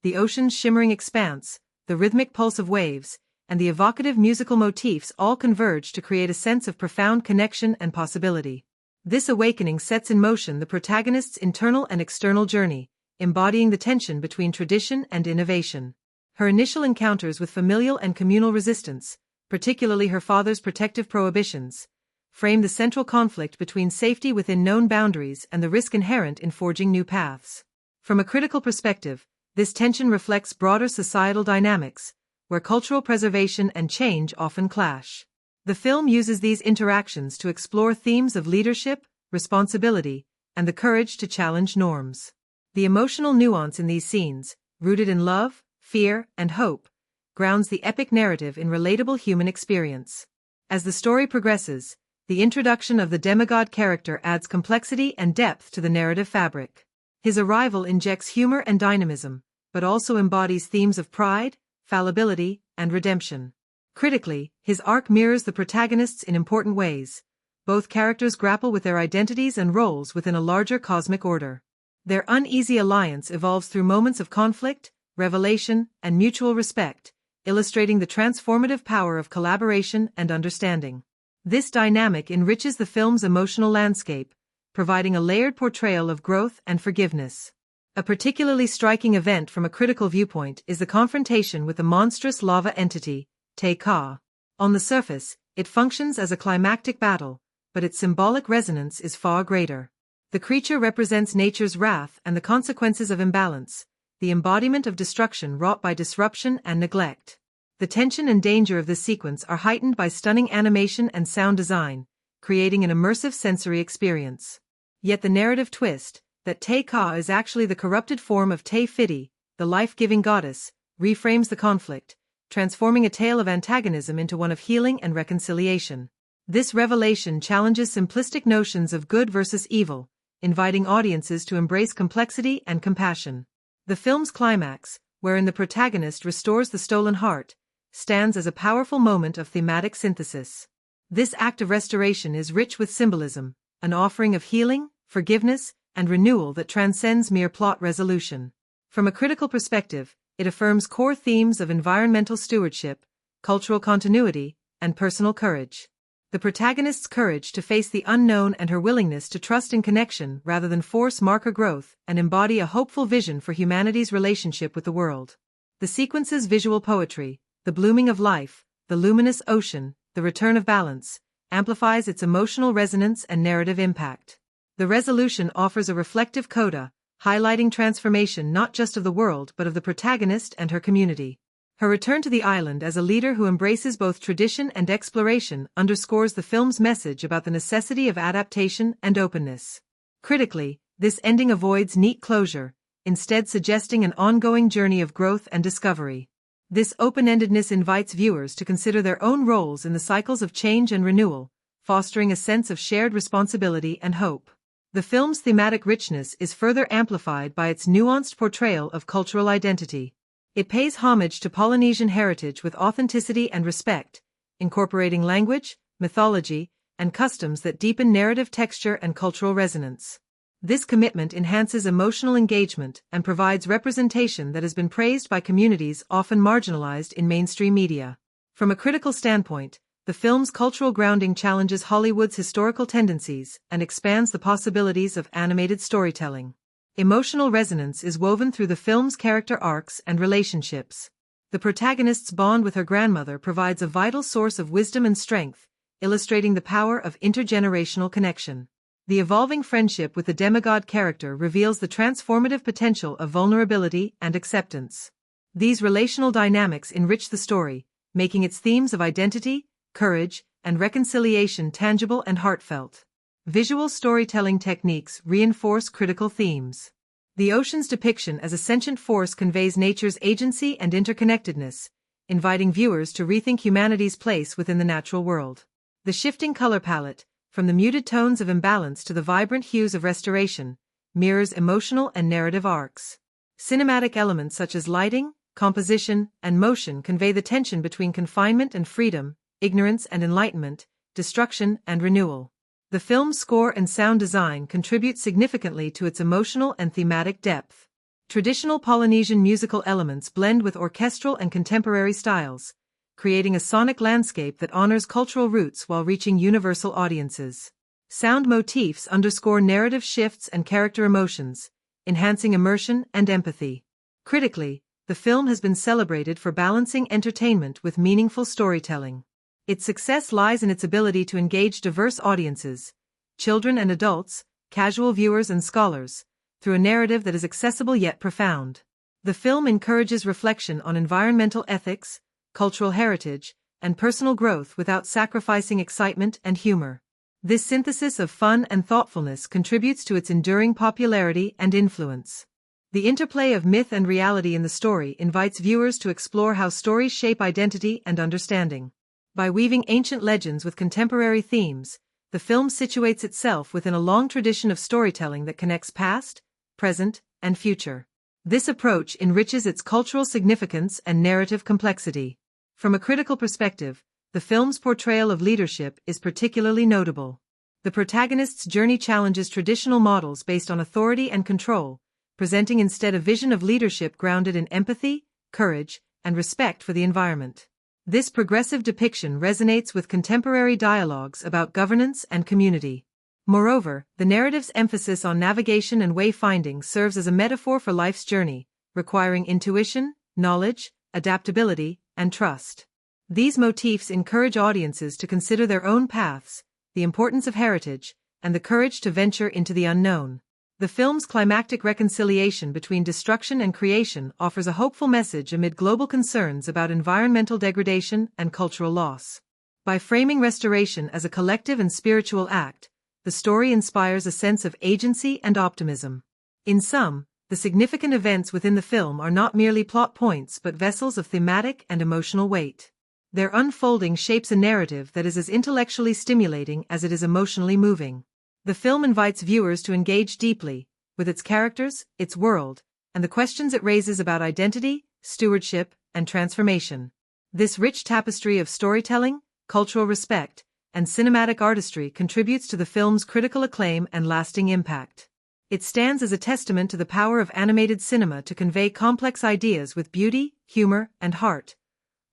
The ocean's shimmering expanse, the rhythmic pulse of waves, and the evocative musical motifs all converge to create a sense of profound connection and possibility. This awakening sets in motion the protagonist's internal and external journey, embodying the tension between tradition and innovation. Her initial encounters with familial and communal resistance, particularly her father's protective prohibitions, frame the central conflict between safety within known boundaries and the risk inherent in forging new paths. From a critical perspective, this tension reflects broader societal dynamics, where cultural preservation and change often clash. The film uses these interactions to explore themes of leadership, responsibility, and the courage to challenge norms. The emotional nuance in these scenes, rooted in love, fear, and hope, grounds the epic narrative in relatable human experience. As the story progresses, the introduction of the demigod character adds complexity and depth to the narrative fabric. His arrival injects humor and dynamism, but also embodies themes of pride, fallibility, and redemption. Critically, his arc mirrors the protagonist's in important ways. Both characters grapple with their identities and roles within a larger cosmic order. Their uneasy alliance evolves through moments of conflict, revelation, and mutual respect, illustrating the transformative power of collaboration and understanding. This dynamic enriches the film's emotional landscape, providing a layered portrayal of growth and forgiveness. A particularly striking event from a critical viewpoint is the confrontation with the monstrous lava entity, Te Ka. On the surface, it functions as a climactic battle, but its symbolic resonance is far greater. The creature represents nature's wrath and the consequences of imbalance, the embodiment of destruction wrought by disruption and neglect. The tension and danger of this sequence are heightened by stunning animation and sound design, creating an immersive sensory experience. Yet the narrative twist, that Te Ka is actually the corrupted form of Te Fiti, the life-giving goddess, reframes the conflict, transforming a tale of antagonism into one of healing and reconciliation. This revelation challenges simplistic notions of good versus evil, inviting audiences to embrace complexity and compassion. The film's climax, wherein the protagonist restores the stolen heart, stands as a powerful moment of thematic synthesis. This act of restoration is rich with symbolism, an offering of healing, forgiveness, and renewal that transcends mere plot resolution. From a critical perspective, it affirms core themes of environmental stewardship, cultural continuity, and personal courage. The protagonist's courage to face the unknown and her willingness to trust in connection rather than force mark her growth and embody a hopeful vision for humanity's relationship with the world. The sequence's visual poetry, the blooming of life, the luminous ocean, the return of balance, amplifies its emotional resonance and narrative impact. The resolution offers a reflective coda, highlighting transformation not just of the world but of the protagonist and her community. Her return to the island as a leader who embraces both tradition and exploration underscores the film's message about the necessity of adaptation and openness. Critically, this ending avoids neat closure, instead suggesting an ongoing journey of growth and discovery. This open-endedness invites viewers to consider their own roles in the cycles of change and renewal, fostering a sense of shared responsibility and hope. The film's thematic richness is further amplified by its nuanced portrayal of cultural identity. It pays homage to Polynesian heritage with authenticity and respect, incorporating language, mythology, and customs that deepen narrative texture and cultural resonance. This commitment enhances emotional engagement and provides representation that has been praised by communities often marginalized in mainstream media. From a critical standpoint, the film's cultural grounding challenges Hollywood's historical tendencies and expands the possibilities of animated storytelling. Emotional resonance is woven through the film's character arcs and relationships. The protagonist's bond with her grandmother provides a vital source of wisdom and strength, illustrating the power of intergenerational connection. The evolving friendship with the demigod character reveals the transformative potential of vulnerability and acceptance. These relational dynamics enrich the story, making its themes of identity, courage, and reconciliation tangible and heartfelt. Visual storytelling techniques reinforce critical themes. The ocean's depiction as a sentient force conveys nature's agency and interconnectedness, inviting viewers to rethink humanity's place within the natural world. The shifting color palette, from the muted tones of imbalance to the vibrant hues of restoration, mirrors emotional and narrative arcs. Cinematic elements such as lighting, composition, and motion convey the tension between confinement and freedom, ignorance and enlightenment, destruction and renewal. The film's score and sound design contribute significantly to its emotional and thematic depth. Traditional Polynesian musical elements blend with orchestral and contemporary styles, creating a sonic landscape that honors cultural roots while reaching universal audiences. Sound motifs underscore narrative shifts and character emotions, enhancing immersion and empathy. Critically, the film has been celebrated for balancing entertainment with meaningful storytelling. Its success lies in its ability to engage diverse audiences, children and adults, casual viewers and scholars, through a narrative that is accessible yet profound. The film encourages reflection on environmental ethics, cultural heritage, and personal growth without sacrificing excitement and humor. This synthesis of fun and thoughtfulness contributes to its enduring popularity and influence. The interplay of myth and reality in the story invites viewers to explore how stories shape identity and understanding. By weaving ancient legends with contemporary themes, the film situates itself within a long tradition of storytelling that connects past, present, and future. This approach enriches its cultural significance and narrative complexity. From a critical perspective, the film's portrayal of leadership is particularly notable. The protagonist's journey challenges traditional models based on authority and control, presenting instead a vision of leadership grounded in empathy, courage, and respect for the environment. This progressive depiction resonates with contemporary dialogues about governance and community. Moreover, the narrative's emphasis on navigation and wayfinding serves as a metaphor for life's journey, requiring intuition, knowledge, adaptability, and trust. These motifs encourage audiences to consider their own paths, the importance of heritage, and the courage to venture into the unknown. The film's climactic reconciliation between destruction and creation offers a hopeful message amid global concerns about environmental degradation and cultural loss. By framing restoration as a collective and spiritual act, the story inspires a sense of agency and optimism. In sum, the significant events within the film are not merely plot points but vessels of thematic and emotional weight. Their unfolding shapes a narrative that is as intellectually stimulating as it is emotionally moving. The film invites viewers to engage deeply with its characters, its world, and the questions it raises about identity, stewardship, and transformation. This rich tapestry of storytelling, cultural respect, and cinematic artistry contributes to the film's critical acclaim and lasting impact. It stands as a testament to the power of animated cinema to convey complex ideas with beauty, humor, and heart,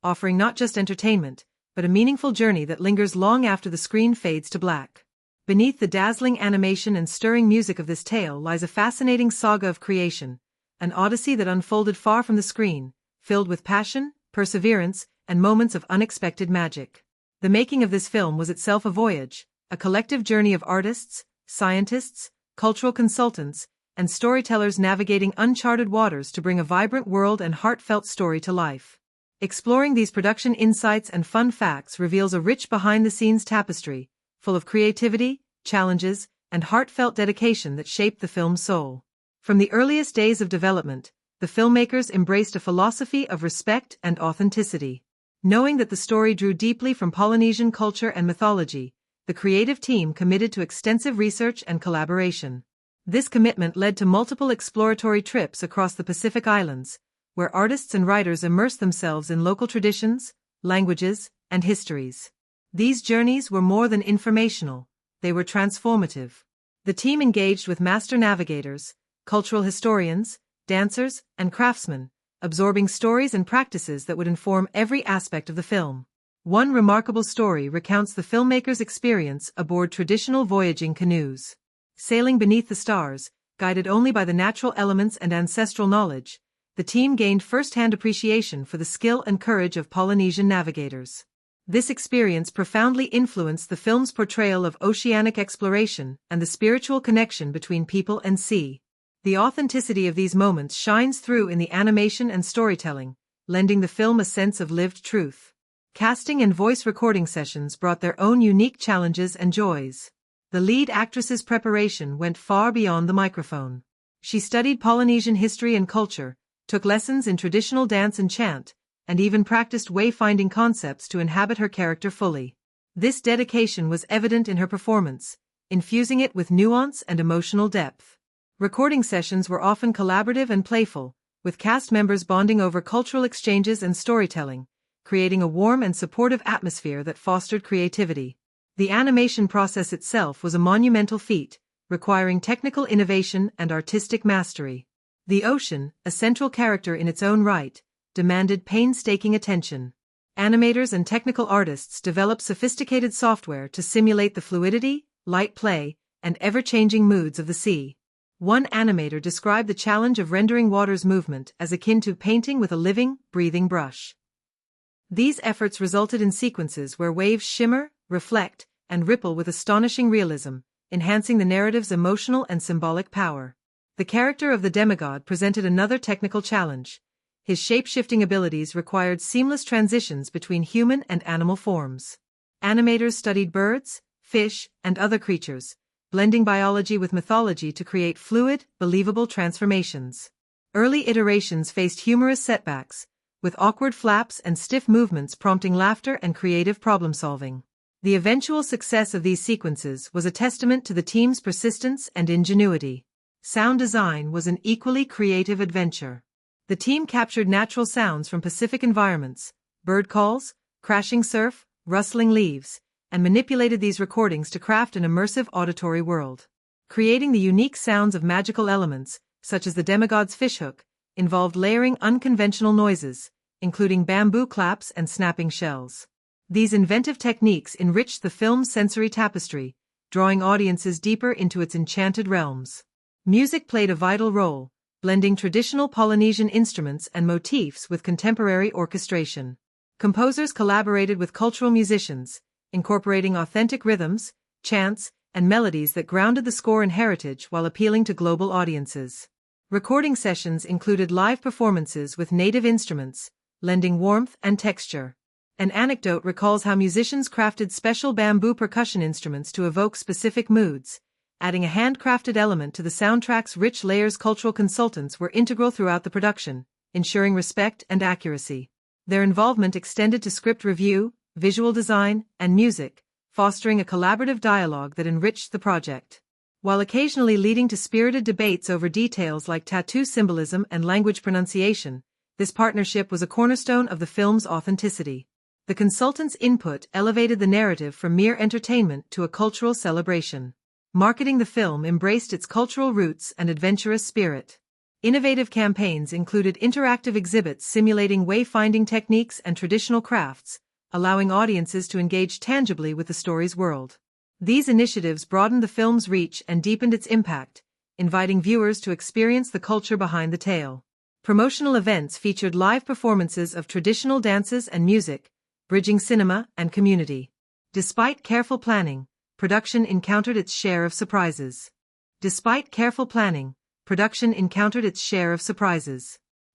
offering not just entertainment, but a meaningful journey that lingers long after the screen fades to black. Beneath the dazzling animation and stirring music of this tale lies a fascinating saga of creation, an odyssey that unfolded far from the screen, filled with passion, perseverance, and moments of unexpected magic. The making of this film was itself a voyage, a collective journey of artists, scientists, cultural consultants, and storytellers navigating uncharted waters to bring a vibrant world and heartfelt story to life. Exploring these production insights and fun facts reveals a rich behind-the-scenes tapestry, full of creativity, challenges, and heartfelt dedication that shaped the film's soul. From the earliest days of development, the filmmakers embraced a philosophy of respect and authenticity. Knowing that the story drew deeply from Polynesian culture and mythology, the creative team committed to extensive research and collaboration. This commitment led to multiple exploratory trips across the Pacific Islands, where artists and writers immersed themselves in local traditions, languages, and histories. These journeys were more than informational, they were transformative. The team engaged with master navigators, cultural historians, dancers, and craftsmen, absorbing stories and practices that would inform every aspect of the film. One remarkable story recounts the filmmakers' experience aboard traditional voyaging canoes. Sailing beneath the stars, guided only by the natural elements and ancestral knowledge, the team gained first-hand appreciation for the skill and courage of Polynesian navigators. This experience profoundly influenced the film's portrayal of oceanic exploration and the spiritual connection between people and sea. The authenticity of these moments shines through in the animation and storytelling, lending the film a sense of lived truth. Casting and voice recording sessions brought their own unique challenges and joys. The lead actress's preparation went far beyond the microphone. She studied Polynesian history and culture, took lessons in traditional dance and chant, and even practiced wayfinding concepts to inhabit her character fully. This dedication was evident in her performance, infusing it with nuance and emotional depth. Recording sessions were often collaborative and playful, with cast members bonding over cultural exchanges and storytelling, creating a warm and supportive atmosphere that fostered creativity. The animation process itself was a monumental feat, requiring technical innovation and artistic mastery. The ocean, a central character in its own right, demanded painstaking attention. Animators and technical artists developed sophisticated software to simulate the fluidity, light play, and ever-changing moods of the sea. One animator described the challenge of rendering water's movement as akin to painting with a living, breathing brush. These efforts resulted in sequences where waves shimmer, reflect, and ripple with astonishing realism, enhancing the narrative's emotional and symbolic power. The character of the demigod presented another technical challenge. His shape-shifting abilities required seamless transitions between human and animal forms. Animators studied birds, fish, and other creatures, blending biology with mythology to create fluid, believable transformations. Early iterations faced humorous setbacks, with awkward flaps and stiff movements prompting laughter and creative problem-solving. The eventual success of these sequences was a testament to the team's persistence and ingenuity. Sound design was an equally creative adventure. The team captured natural sounds from Pacific environments, bird calls, crashing surf, rustling leaves, and manipulated these recordings to craft an immersive auditory world. Creating the unique sounds of magical elements, such as the demigod's fishhook, involved layering unconventional noises, including bamboo claps and snapping shells. These inventive techniques enriched the film's sensory tapestry, drawing audiences deeper into its enchanted realms. Music played a vital role, blending traditional Polynesian instruments and motifs with contemporary orchestration. Composers collaborated with cultural musicians, incorporating authentic rhythms, chants, and melodies that grounded the score in heritage while appealing to global audiences. Recording sessions included live performances with native instruments, lending warmth and texture. An anecdote recalls how musicians crafted special bamboo percussion instruments to evoke specific moods, adding a handcrafted element to the soundtrack's rich layers. Cultural consultants were integral throughout the production, ensuring respect and accuracy. Their involvement extended to script review, visual design, and music, fostering a collaborative dialogue that enriched the project. While occasionally leading to spirited debates over details like tattoo symbolism and language pronunciation, this partnership was a cornerstone of the film's authenticity. The consultants' input elevated the narrative from mere entertainment to a cultural celebration. Marketing the film embraced its cultural roots and adventurous spirit. Innovative campaigns included interactive exhibits simulating wayfinding techniques and traditional crafts, allowing audiences to engage tangibly with the story's world. These initiatives broadened the film's reach and deepened its impact, inviting viewers to experience the culture behind the tale. Promotional events featured live performances of traditional dances and music, bridging cinema and community. Despite careful planning, production encountered its share of surprises.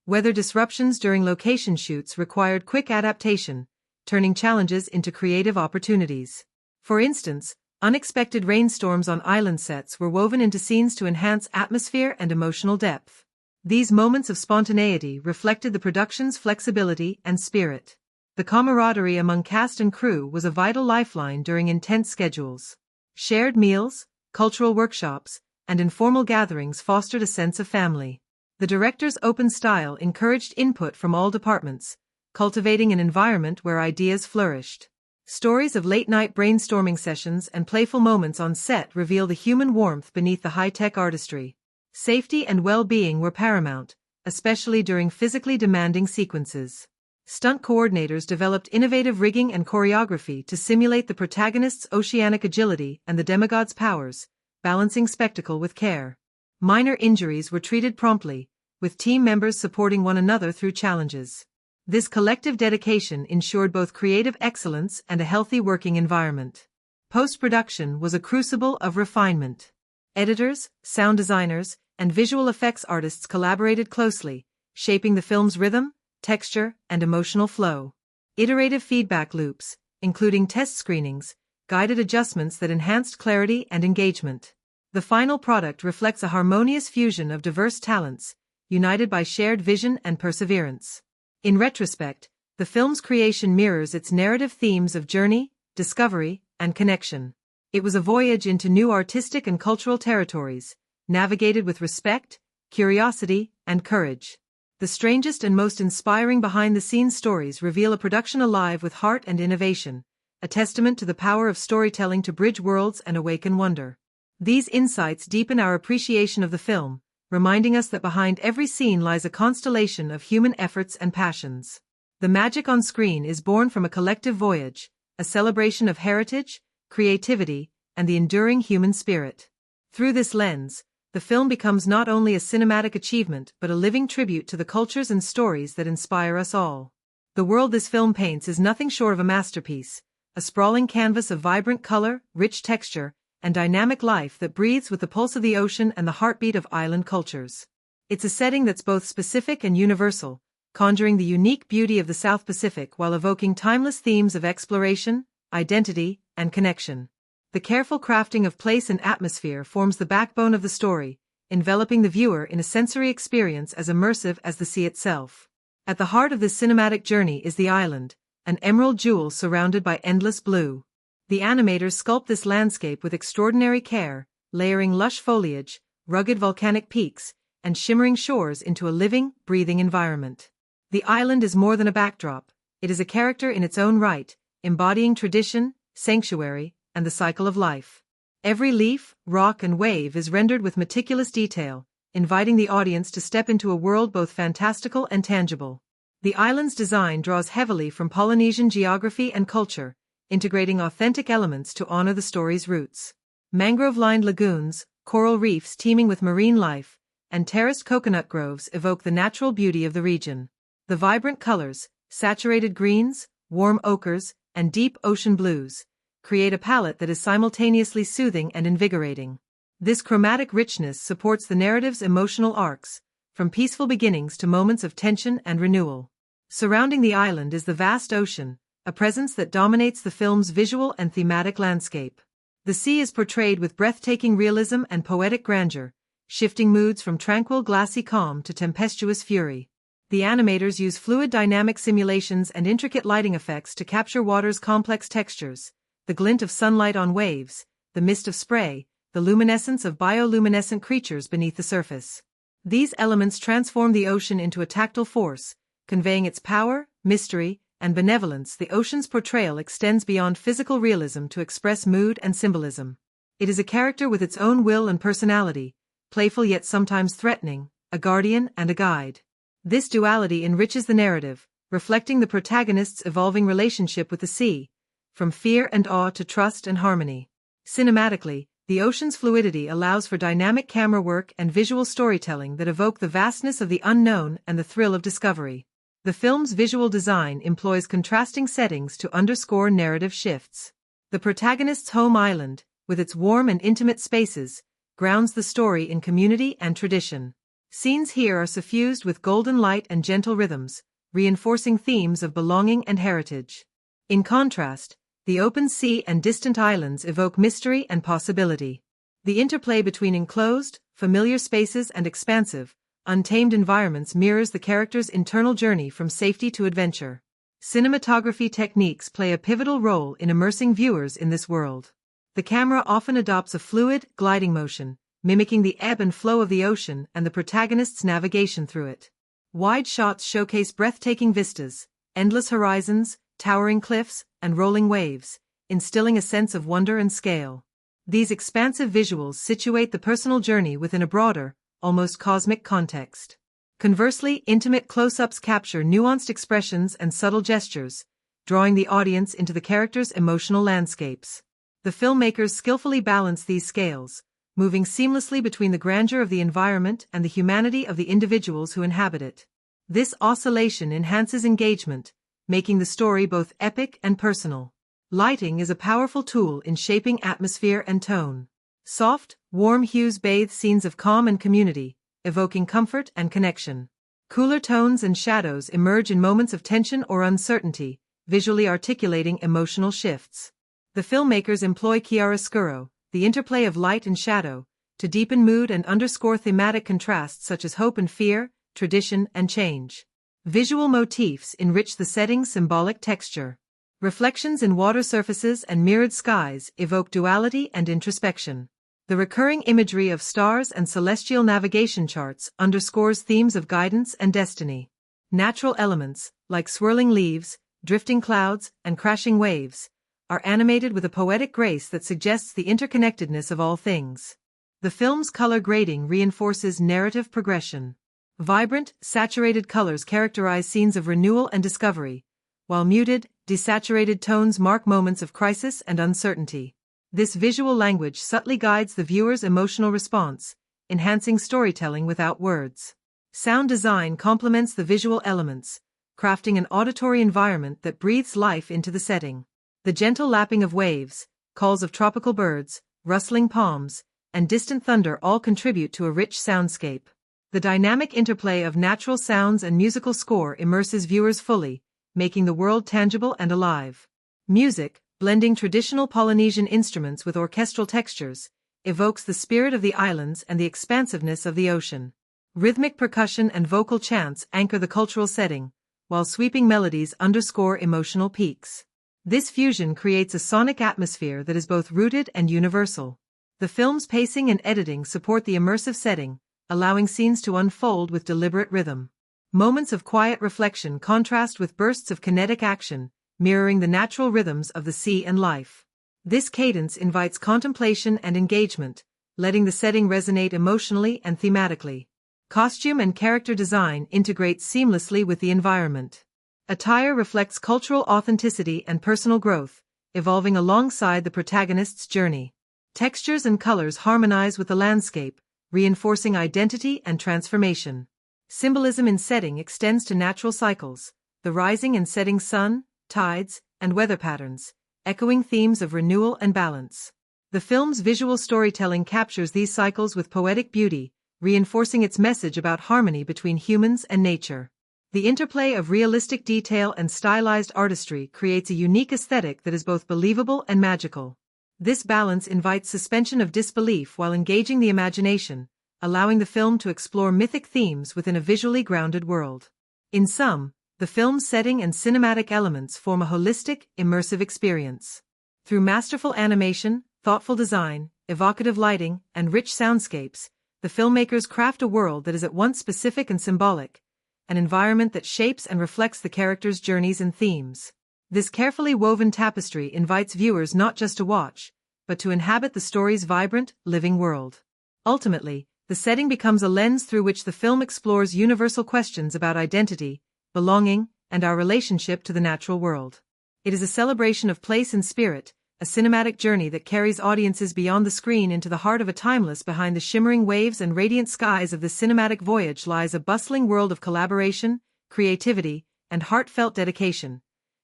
Weather disruptions during location shoots required quick adaptation, turning challenges into creative opportunities. For instance, unexpected rainstorms on island sets were woven into scenes to enhance atmosphere and emotional depth. These moments of spontaneity reflected the production's flexibility and spirit. The camaraderie among cast and crew was a vital lifeline during intense schedules. Shared meals, cultural workshops, and informal gatherings fostered a sense of family. The director's open style encouraged input from all departments, cultivating an environment where ideas flourished. Stories of late-night brainstorming sessions and playful moments on set reveal the human warmth beneath the high-tech artistry. Safety and well-being were paramount, especially during physically demanding sequences. Stunt coordinators developed innovative rigging and choreography to simulate the protagonist's oceanic agility and the demigod's powers, balancing spectacle with care. Minor injuries were treated promptly, with team members supporting one another through challenges. This collective dedication ensured both creative excellence and a healthy working environment. Post-production was a crucible of refinement. Editors, sound designers, and visual effects artists collaborated closely, shaping the film's rhythm, texture, and emotional flow. Iterative feedback loops, including test screenings, guided adjustments that enhanced clarity and engagement. The final product reflects a harmonious fusion of diverse talents, united by shared vision and perseverance. In retrospect, the film's creation mirrors its narrative themes of journey, discovery, and connection. It was a voyage into new artistic and cultural territories, navigated with respect, curiosity, and courage. The strangest and most inspiring behind-the-scenes stories reveal a production alive with heart and innovation, a testament to the power of storytelling to bridge worlds and awaken wonder. These insights deepen our appreciation of the film, reminding us that behind every scene lies a constellation of human efforts and passions. The magic on screen is born from a collective voyage, a celebration of heritage, creativity, and the enduring human spirit. Through this lens, the film becomes not only a cinematic achievement but a living tribute to the cultures and stories that inspire us all. The world this film paints is nothing short of a masterpiece, a sprawling canvas of vibrant color, rich texture, and dynamic life that breathes with the pulse of the ocean and the heartbeat of island cultures. It's a setting that's both specific and universal, conjuring the unique beauty of the South Pacific while evoking timeless themes of exploration, identity, and connection. The careful crafting of place and atmosphere forms the backbone of the story, enveloping the viewer in a sensory experience as immersive as the sea itself. At the heart of this cinematic journey is the island, an emerald jewel surrounded by endless blue. The animators sculpt this landscape with extraordinary care, layering lush foliage, rugged volcanic peaks, and shimmering shores into a living, breathing environment. The island is more than a backdrop, it is a character in its own right, embodying tradition, sanctuary, and the cycle of life. Every leaf, rock, and wave is rendered with meticulous detail, inviting the audience to step into a world both fantastical and tangible. The island's design draws heavily from Polynesian geography and culture, integrating authentic elements to honor the story's roots. Mangrove-lined lagoons, coral reefs teeming with marine life, and terraced coconut groves evoke the natural beauty of the region. The vibrant colors, saturated greens, warm ochres, and deep ocean blues, create a palette that is simultaneously soothing and invigorating. This chromatic richness supports the narrative's emotional arcs, from peaceful beginnings to moments of tension and renewal. Surrounding the island is the vast ocean, a presence that dominates the film's visual and thematic landscape. The sea is portrayed with breathtaking realism and poetic grandeur, shifting moods from tranquil glassy calm to tempestuous fury. The animators use fluid dynamic simulations and intricate lighting effects to capture water's complex textures, the glint of sunlight on waves, the mist of spray, the luminescence of bioluminescent creatures beneath the surface. These elements transform the ocean into a tactile force, conveying its power, mystery, and benevolence. The ocean's portrayal extends beyond physical realism to express mood and symbolism. It is a character with its own will and personality, playful yet sometimes threatening, a guardian and a guide. This duality enriches the narrative, reflecting the protagonist's evolving relationship with the sea, from fear and awe to trust and harmony. Cinematically, the ocean's fluidity allows for dynamic camera work and visual storytelling that evoke the vastness of the unknown and the thrill of discovery. The film's visual design employs contrasting settings to underscore narrative shifts. The protagonist's home island, with its warm and intimate spaces, grounds the story in community and tradition. Scenes here are suffused with golden light and gentle rhythms, reinforcing themes of belonging and heritage. In contrast, the open sea and distant islands evoke mystery and possibility. The interplay between enclosed, familiar spaces and expansive, untamed environments mirrors the character's internal journey from safety to adventure. Cinematography techniques play a pivotal role in immersing viewers in this world. The camera often adopts a fluid, gliding motion, mimicking the ebb and flow of the ocean and the protagonist's navigation through it. Wide shots showcase breathtaking vistas, endless horizons, towering cliffs, and rolling waves, instilling a sense of wonder and scale. These expansive visuals situate the personal journey within a broader, almost cosmic context. Conversely, intimate close-ups capture nuanced expressions and subtle gestures, drawing the audience into the character's emotional landscapes. The filmmakers skillfully balance these scales, moving seamlessly between the grandeur of the environment and the humanity of the individuals who inhabit it. This oscillation enhances engagement, making the story both epic and personal. Lighting is a powerful tool in shaping atmosphere and tone. Soft, warm hues bathe scenes of calm and community, evoking comfort and connection. Cooler tones and shadows emerge in moments of tension or uncertainty, visually articulating emotional shifts. The filmmakers employ chiaroscuro, the interplay of light and shadow, to deepen mood and underscore thematic contrasts such as hope and fear, tradition and change. Visual motifs enrich the setting's symbolic texture. Reflections in water surfaces and mirrored skies evoke duality and introspection. The recurring imagery of stars and celestial navigation charts underscores themes of guidance and destiny. Natural elements, like swirling leaves, drifting clouds, and crashing waves, are animated with a poetic grace that suggests the interconnectedness of all things. The film's color grading reinforces narrative progression. Vibrant, saturated colors characterize scenes of renewal and discovery, while muted, desaturated tones mark moments of crisis and uncertainty. This visual language subtly guides the viewer's emotional response, enhancing storytelling without words. Sound design complements the visual elements, crafting an auditory environment that breathes life into the setting. The gentle lapping of waves, calls of tropical birds, rustling palms, and distant thunder all contribute to a rich soundscape. The dynamic interplay of natural sounds and musical score immerses viewers fully, making the world tangible and alive. Music, blending traditional Polynesian instruments with orchestral textures, evokes the spirit of the islands and the expansiveness of the ocean. Rhythmic percussion and vocal chants anchor the cultural setting, while sweeping melodies underscore emotional peaks. This fusion creates a sonic atmosphere that is both rooted and universal. The film's pacing and editing support the immersive setting, allowing scenes to unfold with deliberate rhythm. Moments of quiet reflection contrast with bursts of kinetic action, mirroring the natural rhythms of the sea and life. This cadence invites contemplation and engagement, letting the setting resonate emotionally and thematically. Costume and character design integrate seamlessly with the environment. Attire reflects cultural authenticity and personal growth, evolving alongside the protagonist's journey. Textures and colors harmonize with the landscape, reinforcing identity and transformation. Symbolism in setting extends to natural cycles, the rising and setting sun, tides, and weather patterns, echoing themes of renewal and balance. The film's visual storytelling captures these cycles with poetic beauty, reinforcing its message about harmony between humans and nature. The interplay of realistic detail and stylized artistry creates a unique aesthetic that is both believable and magical. This balance invites suspension of disbelief while engaging the imagination, allowing the film to explore mythic themes within a visually grounded world. In sum, the film's setting and cinematic elements form a holistic, immersive experience. Through masterful animation, thoughtful design, evocative lighting, and rich soundscapes, the filmmakers craft a world that is at once specific and symbolic, an environment that shapes and reflects the characters' journeys and themes. This carefully woven tapestry invites viewers not just to watch, but to inhabit the story's vibrant, living world. Ultimately, the setting becomes a lens through which the film explores universal questions about identity, belonging, and our relationship to the natural world. It is a celebration of place and spirit, a cinematic journey that carries audiences beyond the screen into the heart of a timeless. Behind the shimmering waves and radiant skies of the cinematic voyage lies a bustling world of collaboration, creativity, and heartfelt dedication,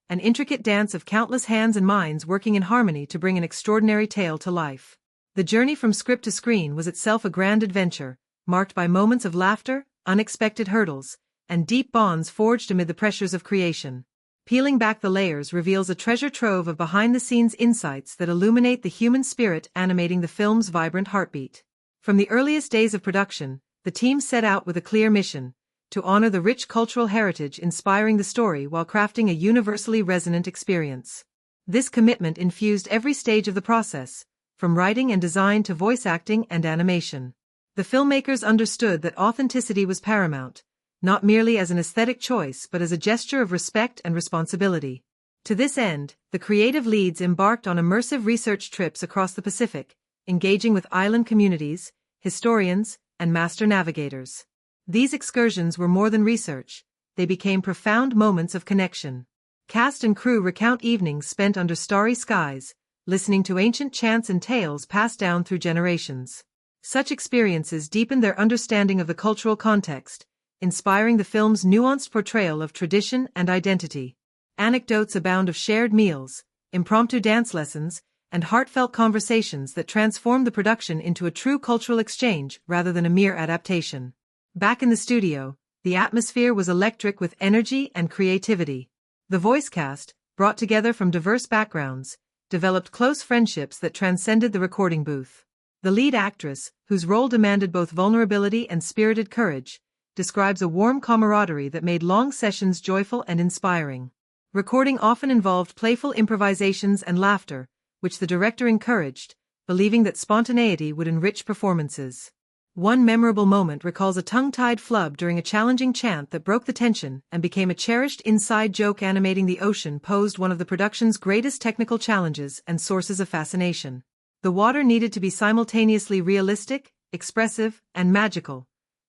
an intricate dance of countless hands and minds working in harmony to bring an extraordinary tale to life. The journey from script to screen was itself a grand adventure, marked by moments of laughter, unexpected hurdles, and deep bonds forged amid the pressures of creation. Peeling back the layers reveals a treasure trove of behind-the-scenes insights that illuminate the human spirit animating the film's vibrant heartbeat. From the earliest days of production, the team set out with a clear mission: to honor the rich cultural heritage inspiring the story while crafting a universally resonant experience. This commitment infused every stage of the process, from writing and design to voice acting and animation. The filmmakers understood that authenticity was paramount, not merely as an aesthetic choice but as a gesture of respect and responsibility. To this end, the creative leads embarked on immersive research trips across the Pacific, engaging with island communities, historians, and master navigators. These excursions were more than research, they became profound moments of connection. Cast and crew recount evenings spent under starry skies, listening to ancient chants and tales passed down through generations. Such experiences deepened their understanding of the cultural context, inspiring the film's nuanced portrayal of tradition and identity. Anecdotes abound of shared meals, impromptu dance lessons, and heartfelt conversations that transformed the production into a true cultural exchange rather than a mere adaptation. Back in the studio, the atmosphere was electric with energy and creativity. The voice cast, brought together from diverse backgrounds, developed close friendships that transcended the recording booth. The lead actress, whose role demanded both vulnerability and spirited courage, describes a warm camaraderie that made long sessions joyful and inspiring. Recording often involved playful improvisations and laughter, which the director encouraged, believing that spontaneity would enrich performances. One memorable moment recalls a tongue-tied flub during a challenging chant that broke the tension and became a cherished inside joke. Animating the ocean posed one of the production's greatest technical challenges and sources of fascination. The water needed to be simultaneously realistic, expressive, and magical,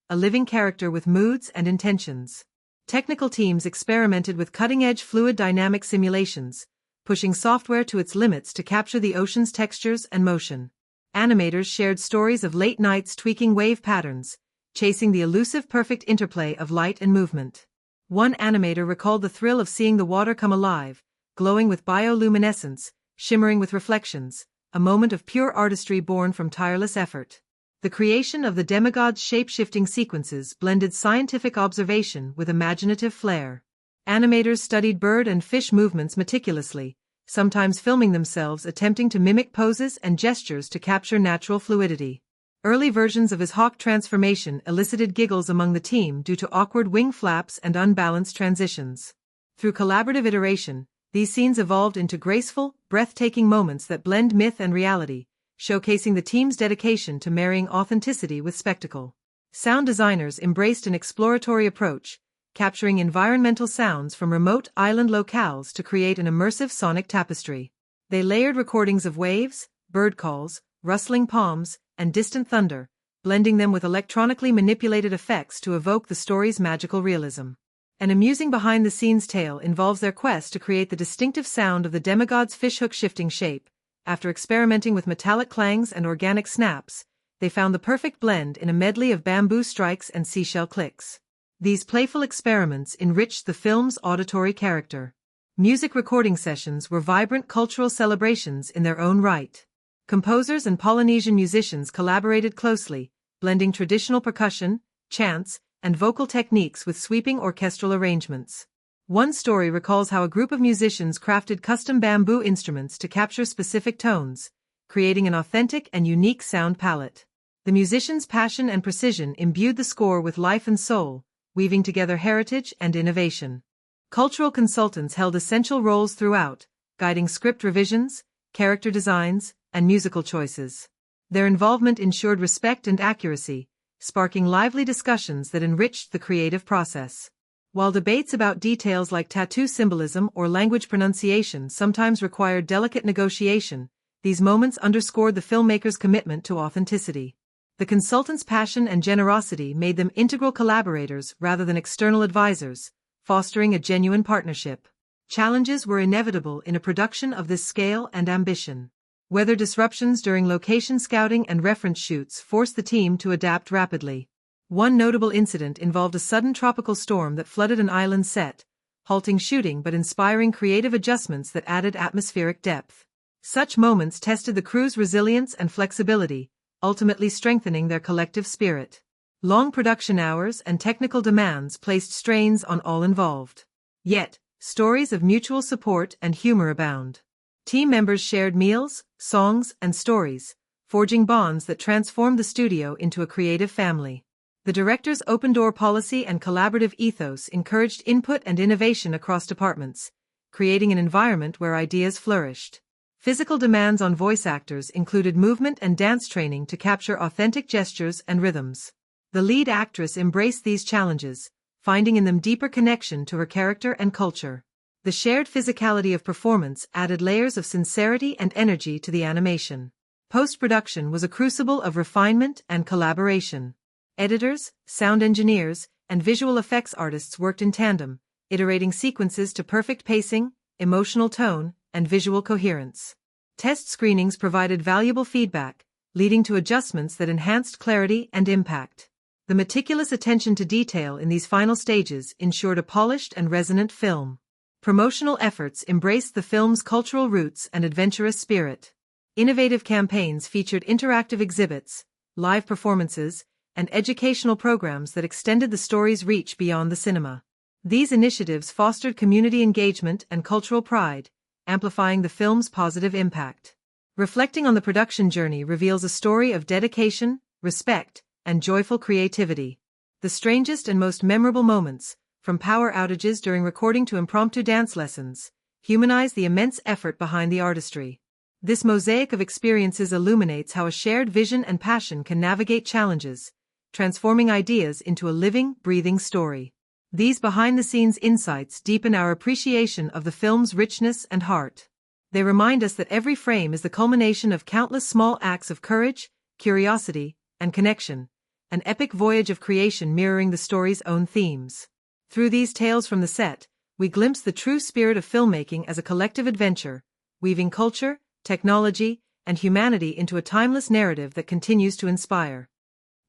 a living character with moods and intentions. Technical teams experimented with cutting-edge fluid dynamic simulations, pushing software to its limits to capture the ocean's textures and motion. Animators shared stories of late nights tweaking wave patterns, chasing the elusive perfect interplay of light and movement. One animator recalled the thrill of seeing the water come alive, glowing with bioluminescence, shimmering with reflections, a moment of pure artistry born from tireless effort. The creation of the demigod's shape-shifting sequences blended scientific observation with imaginative flair. Animators studied bird and fish movements meticulously, sometimes filming themselves attempting to mimic poses and gestures to capture natural fluidity. Early versions of his hawk transformation elicited giggles among the team due to awkward wing flaps and unbalanced transitions. Through collaborative iteration, these scenes evolved into graceful, breathtaking moments that blend myth and reality, showcasing the team's dedication to marrying authenticity with spectacle. Sound designers embraced an exploratory approach, capturing environmental sounds from remote island locales to create an immersive sonic tapestry. They layered recordings of waves, bird calls, rustling palms, and distant thunder, blending them with electronically manipulated effects to evoke the story's magical realism. An amusing behind-the-scenes tale involves their quest to create the distinctive sound of the demigod's fishhook shifting shape. After experimenting with metallic clangs and organic snaps, they found the perfect blend in a medley of bamboo strikes and seashell clicks. These playful experiments enriched the film's auditory character. Music recording sessions were vibrant cultural celebrations in their own right. Composers and Polynesian musicians collaborated closely, blending traditional percussion, chants, and vocal techniques with sweeping orchestral arrangements. One story recalls how a group of musicians crafted custom bamboo instruments to capture specific tones, creating an authentic and unique sound palette. The musicians' passion and precision imbued the score with life and soul, weaving together heritage and innovation. Cultural consultants held essential roles throughout, guiding script revisions, character designs, and musical choices. Their involvement ensured respect and accuracy, sparking lively discussions that enriched the creative process. While debates about details like tattoo symbolism or language pronunciation sometimes required delicate negotiation, these moments underscored the filmmaker's commitment to authenticity. The consultants' passion and generosity made them integral collaborators rather than external advisors, fostering a genuine partnership. Challenges were inevitable in a production of this scale and ambition. Weather disruptions during location scouting and reference shoots forced the team to adapt rapidly. One notable incident involved a sudden tropical storm that flooded an island set, halting shooting but inspiring creative adjustments that added atmospheric depth. Such moments tested the crew's resilience and flexibility, ultimately strengthening their collective spirit. Long production hours and technical demands placed strains on all involved. Yet, stories of mutual support and humor abound. Team members shared meals, songs, and stories, forging bonds that transformed the studio into a creative family. The director's open-door policy and collaborative ethos encouraged input and innovation across departments, creating an environment where ideas flourished. Physical demands on voice actors included movement and dance training to capture authentic gestures and rhythms. The lead actress embraced these challenges, finding in them deeper connection to her character and culture. The shared physicality of performance added layers of sincerity and energy to the animation. Post-production was a crucible of refinement and collaboration. Editors, sound engineers, and visual effects artists worked in tandem, iterating sequences to perfect pacing, emotional tone, and visual coherence. Test screenings provided valuable feedback, leading to adjustments that enhanced clarity and impact. The meticulous attention to detail in these final stages ensured a polished and resonant film. Promotional efforts embraced the film's cultural roots and adventurous spirit. Innovative campaigns featured interactive exhibits, live performances, and educational programs that extended the story's reach beyond the cinema. These initiatives fostered community engagement and cultural pride, amplifying the film's positive impact. Reflecting on the production journey reveals a story of dedication, respect, and joyful creativity. The strangest and most memorable moments, from power outages during recording to impromptu dance lessons, humanize the immense effort behind the artistry. This mosaic of experiences illuminates how a shared vision and passion can navigate challenges, transforming ideas into a living, breathing story. These behind-the-scenes insights deepen our appreciation of the film's richness and heart. They remind us that every frame is the culmination of countless small acts of courage, curiosity, and connection, an epic voyage of creation mirroring the story's own themes. Through these tales from the set, we glimpse the true spirit of filmmaking as a collective adventure, weaving culture, technology, and humanity into a timeless narrative that continues to inspire.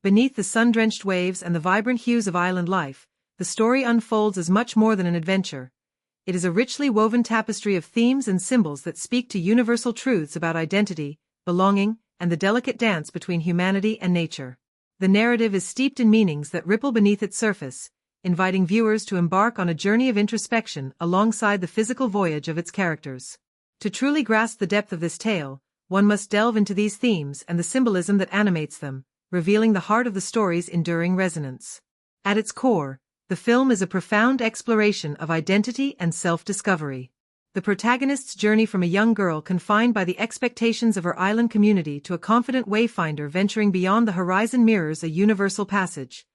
Beneath the sun-drenched waves and the vibrant hues of island life, the story unfolds as much more than an adventure. It is a richly woven tapestry of themes and symbols that speak to universal truths about identity, belonging, and the delicate dance between humanity and nature. The narrative is steeped in meanings that ripple beneath its surface, inviting viewers to embark on a journey of introspection alongside the physical voyage of its characters. To truly grasp the depth of this tale, one must delve into these themes and the symbolism that animates them, revealing the heart of the story's enduring resonance. At its core, the film is a profound exploration of identity and self-discovery. The protagonist's journey from a young girl confined by the expectations of her island community to a confident wayfinder venturing beyond the horizon mirrors a universal passage.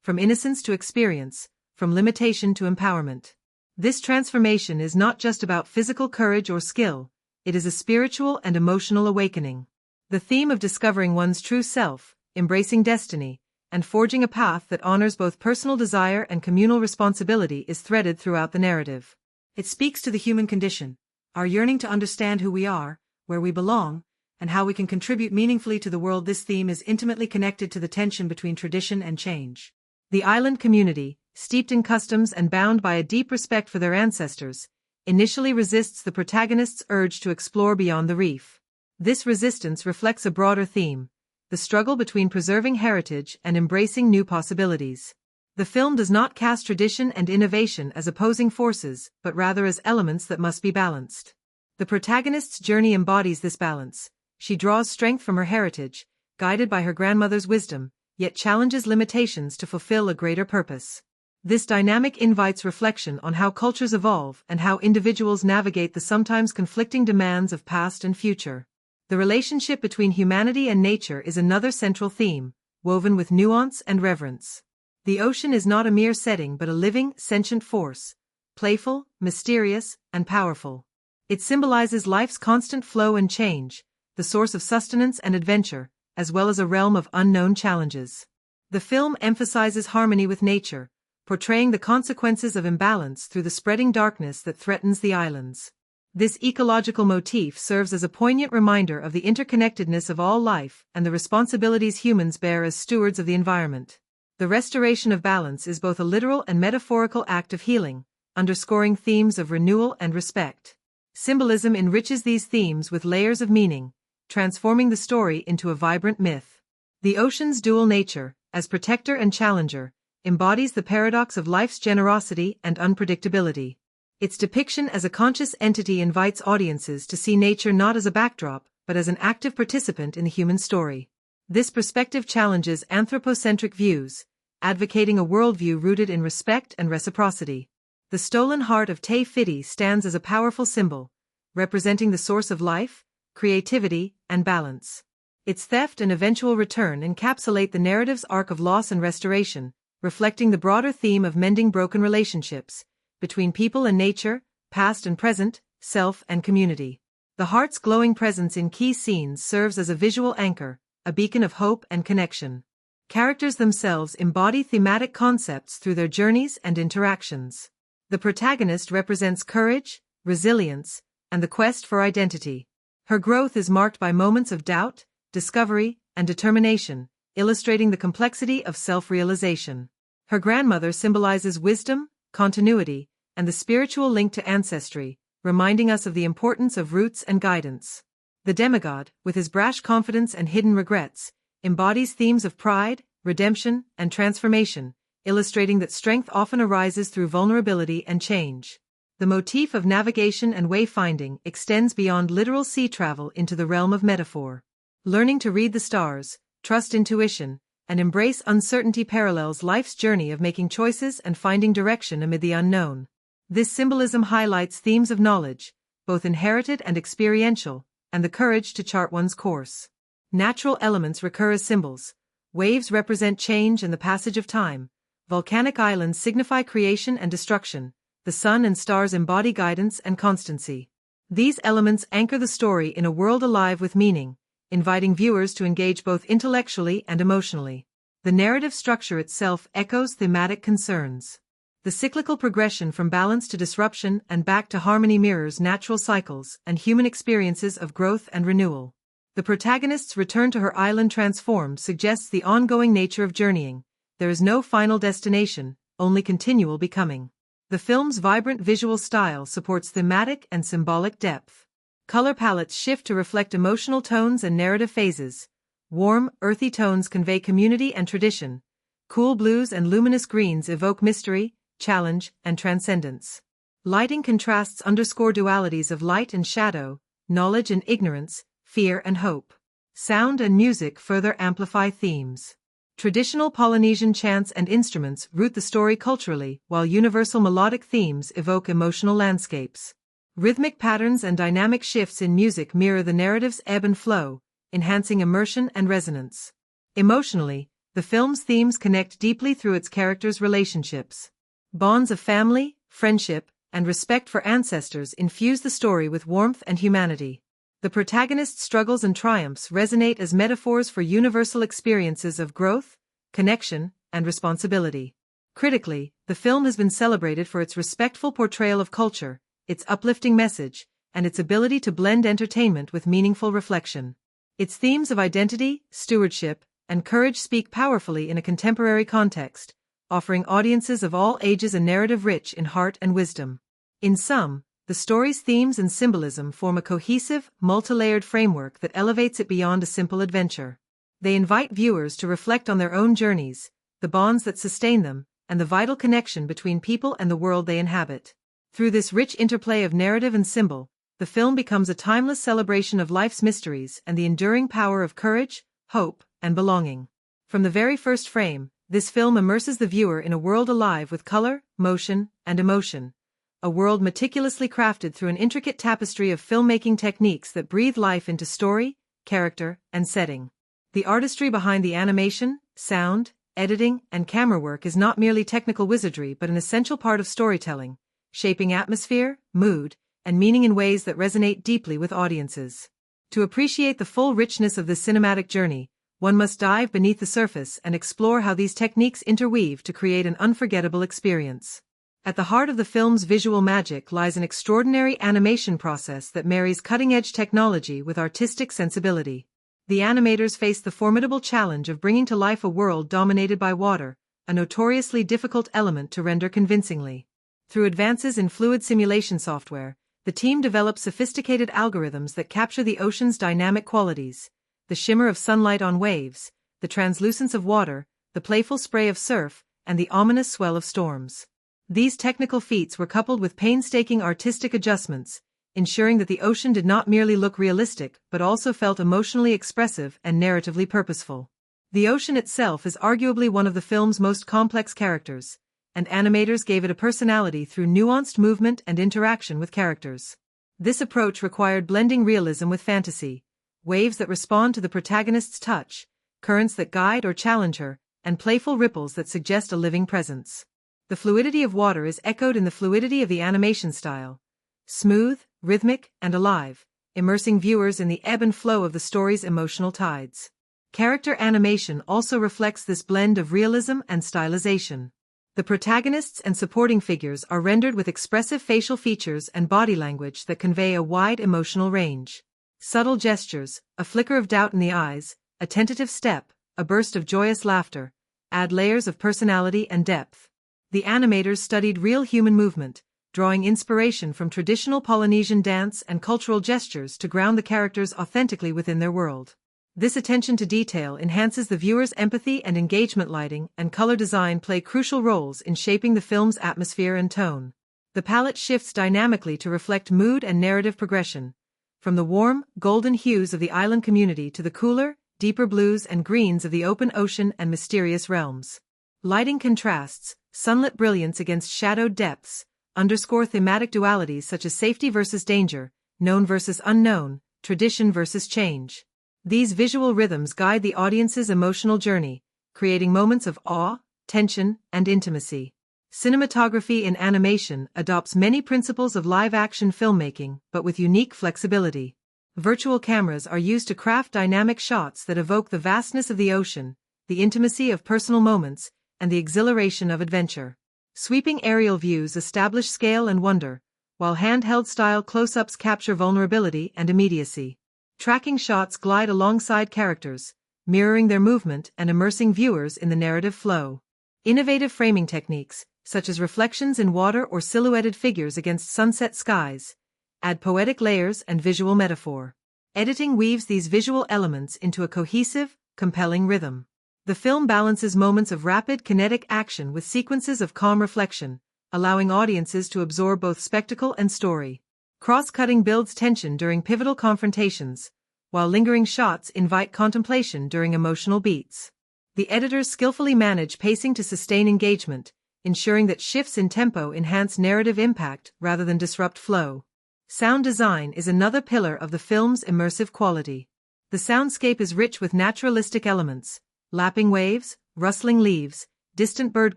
From innocence to experience, from limitation to empowerment. This transformation is not just about physical courage or skill, it is a spiritual and emotional awakening. The theme of discovering one's true self, embracing destiny, and forging a path that honors both personal desire and communal responsibility is threaded throughout the narrative. It speaks to the human condition, our yearning to understand who we are, where we belong, and how we can contribute meaningfully to the world. This theme is intimately connected to the tension between tradition and change. The island community, steeped in customs and bound by a deep respect for their ancestors, initially resists the protagonist's urge to explore beyond the reef. This resistance reflects a broader theme, the struggle between preserving heritage and embracing new possibilities. The film does not cast tradition and innovation as opposing forces, but rather as elements that must be balanced. The protagonist's journey embodies this balance. She draws strength from her heritage, guided by her grandmother's wisdom, yet challenges limitations to fulfill a greater purpose. This dynamic invites reflection on how cultures evolve and how individuals navigate the sometimes conflicting demands of past and future. The relationship between humanity and nature is another central theme, woven with nuance and reverence. The ocean is not a mere setting but a living, sentient force, playful, mysterious, and powerful. It symbolizes life's constant flow and change, the source of sustenance and adventure, as well as a realm of unknown challenges. The film emphasizes harmony with nature, portraying the consequences of imbalance through the spreading darkness that threatens the islands. This ecological motif serves as a poignant reminder of the interconnectedness of all life and the responsibilities humans bear as stewards of the environment. The restoration of balance is both a literal and metaphorical act of healing, underscoring themes of renewal and respect. Symbolism enriches these themes with layers of meaning, transforming the story into a vibrant myth. The ocean's dual nature, as protector and challenger, embodies the paradox of life's generosity and unpredictability. Its depiction as a conscious entity invites audiences to see nature not as a backdrop, but as an active participant in the human story. This perspective challenges anthropocentric views, advocating a worldview rooted in respect and reciprocity. The stolen heart of Te Fiti stands as a powerful symbol, representing the source of life, creativity, and balance. Its theft and eventual return encapsulate the narrative's arc of loss and restoration, reflecting the broader theme of mending broken relationships between people and nature, past and present, self and community. The heart's glowing presence in key scenes serves as a visual anchor, a beacon of hope and connection. Characters themselves embody thematic concepts through their journeys and interactions. The protagonist represents courage, resilience, and the quest for identity. Her growth is marked by moments of doubt, discovery, and determination, illustrating the complexity of self-realization. Her grandmother symbolizes wisdom, continuity, and the spiritual link to ancestry, reminding us of the importance of roots and guidance. The demigod, with his brash confidence and hidden regrets, embodies themes of pride, redemption, and transformation, illustrating that strength often arises through vulnerability and change. The motif of navigation and wayfinding extends beyond literal sea travel into the realm of metaphor. Learning to read the stars, trust intuition, and embrace uncertainty parallels life's journey of making choices and finding direction amid the unknown. This symbolism highlights themes of knowledge, both inherited and experiential, and the courage to chart one's course. Natural elements recur as symbols. Waves represent change and the passage of time. Volcanic islands signify creation and destruction. The sun and stars embody guidance and constancy. These elements anchor the story in a world alive with meaning, inviting viewers to engage both intellectually and emotionally. The narrative structure itself echoes thematic concerns. The cyclical progression from balance to disruption and back to harmony mirrors natural cycles and human experiences of growth and renewal. The protagonist's return to her island transformed suggests the ongoing nature of journeying. There is no final destination, only continual becoming. The film's vibrant visual style supports thematic and symbolic depth. Color palettes shift to reflect emotional tones and narrative phases. Warm, earthy tones convey community and tradition. Cool blues and luminous greens evoke mystery, challenge, and transcendence. Lighting contrasts underscore dualities of light and shadow, knowledge and ignorance, fear and hope. Sound and music further amplify themes. Traditional Polynesian chants and instruments root the story culturally, while universal melodic themes evoke emotional landscapes. Rhythmic patterns and dynamic shifts in music mirror the narrative's ebb and flow, enhancing immersion and resonance. Emotionally, the film's themes connect deeply through its characters' relationships. Bonds of family, friendship, and respect for ancestors infuse the story with warmth and humanity. The protagonist's struggles and triumphs resonate as metaphors for universal experiences of growth, connection, and responsibility. Critically, the film has been celebrated for its respectful portrayal of culture, its uplifting message, and its ability to blend entertainment with meaningful reflection. Its themes of identity, stewardship, and courage speak powerfully in a contemporary context, offering audiences of all ages a narrative rich in heart and wisdom. In sum, the story's themes and symbolism form a cohesive, multi-layered framework that elevates it beyond a simple adventure. They invite viewers to reflect on their own journeys, the bonds that sustain them, and the vital connection between people and the world they inhabit. Through this rich interplay of narrative and symbol, the film becomes a timeless celebration of life's mysteries and the enduring power of courage, hope, and belonging. From the very first frame, this film immerses the viewer in a world alive with color, motion, and emotion. A world meticulously crafted through an intricate tapestry of filmmaking techniques that breathe life into story, character, and setting. The artistry behind the animation, sound, editing, and camera work is not merely technical wizardry but an essential part of storytelling, shaping atmosphere, mood, and meaning in ways that resonate deeply with audiences. To appreciate the full richness of this cinematic journey, one must dive beneath the surface and explore how these techniques interweave to create an unforgettable experience. At the heart of the film's visual magic lies an extraordinary animation process that marries cutting-edge technology with artistic sensibility. The animators face the formidable challenge of bringing to life a world dominated by water, a notoriously difficult element to render convincingly. Through advances in fluid simulation software, the team develops sophisticated algorithms that capture the ocean's dynamic qualities, the shimmer of sunlight on waves, the translucence of water, the playful spray of surf, and the ominous swell of storms. These technical feats were coupled with painstaking artistic adjustments, ensuring that the ocean did not merely look realistic but also felt emotionally expressive and narratively purposeful. The ocean itself is arguably one of the film's most complex characters, and animators gave it a personality through nuanced movement and interaction with characters. This approach required blending realism with fantasy, waves that respond to the protagonist's touch, currents that guide or challenge her, and playful ripples that suggest a living presence. The fluidity of water is echoed in the fluidity of the animation style, smooth, rhythmic, and alive, immersing viewers in the ebb and flow of the story's emotional tides. Character animation also reflects this blend of realism and stylization. The protagonists and supporting figures are rendered with expressive facial features and body language that convey a wide emotional range. Subtle gestures, a flicker of doubt in the eyes, a tentative step, a burst of joyous laughter, add layers of personality and depth. The animators studied real human movement, drawing inspiration from traditional Polynesian dance and cultural gestures to ground the characters authentically within their world. This attention to detail enhances the viewer's empathy and engagement. Lighting and color design play crucial roles in shaping the film's atmosphere and tone. The palette shifts dynamically to reflect mood and narrative progression, from the warm, golden hues of the island community to the cooler, deeper blues and greens of the open ocean and mysterious realms. Lighting contrasts, sunlit brilliance against shadowed depths, underscore thematic dualities such as safety versus danger, known versus unknown, tradition versus change. These visual rhythms guide the audience's emotional journey, creating moments of awe, tension, and intimacy. Cinematography in animation adopts many principles of live-action filmmaking, but with unique flexibility. Virtual cameras are used to craft dynamic shots that evoke the vastness of the ocean, the intimacy of personal moments, and the exhilaration of adventure. Sweeping aerial views establish scale and wonder, while handheld-style close-ups capture vulnerability and immediacy. Tracking shots glide alongside characters, mirroring their movement and immersing viewers in the narrative flow. Innovative framing techniques, such as reflections in water or silhouetted figures against sunset skies, add poetic layers and visual metaphor. Editing weaves these visual elements into a cohesive, compelling rhythm. The film balances moments of rapid kinetic action with sequences of calm reflection, allowing audiences to absorb both spectacle and story. Cross-cutting builds tension during pivotal confrontations, while lingering shots invite contemplation during emotional beats. The editors skillfully manage pacing to sustain engagement, ensuring that shifts in tempo enhance narrative impact rather than disrupt flow. Sound design is another pillar of the film's immersive quality. The soundscape is rich with naturalistic elements, lapping waves, rustling leaves, distant bird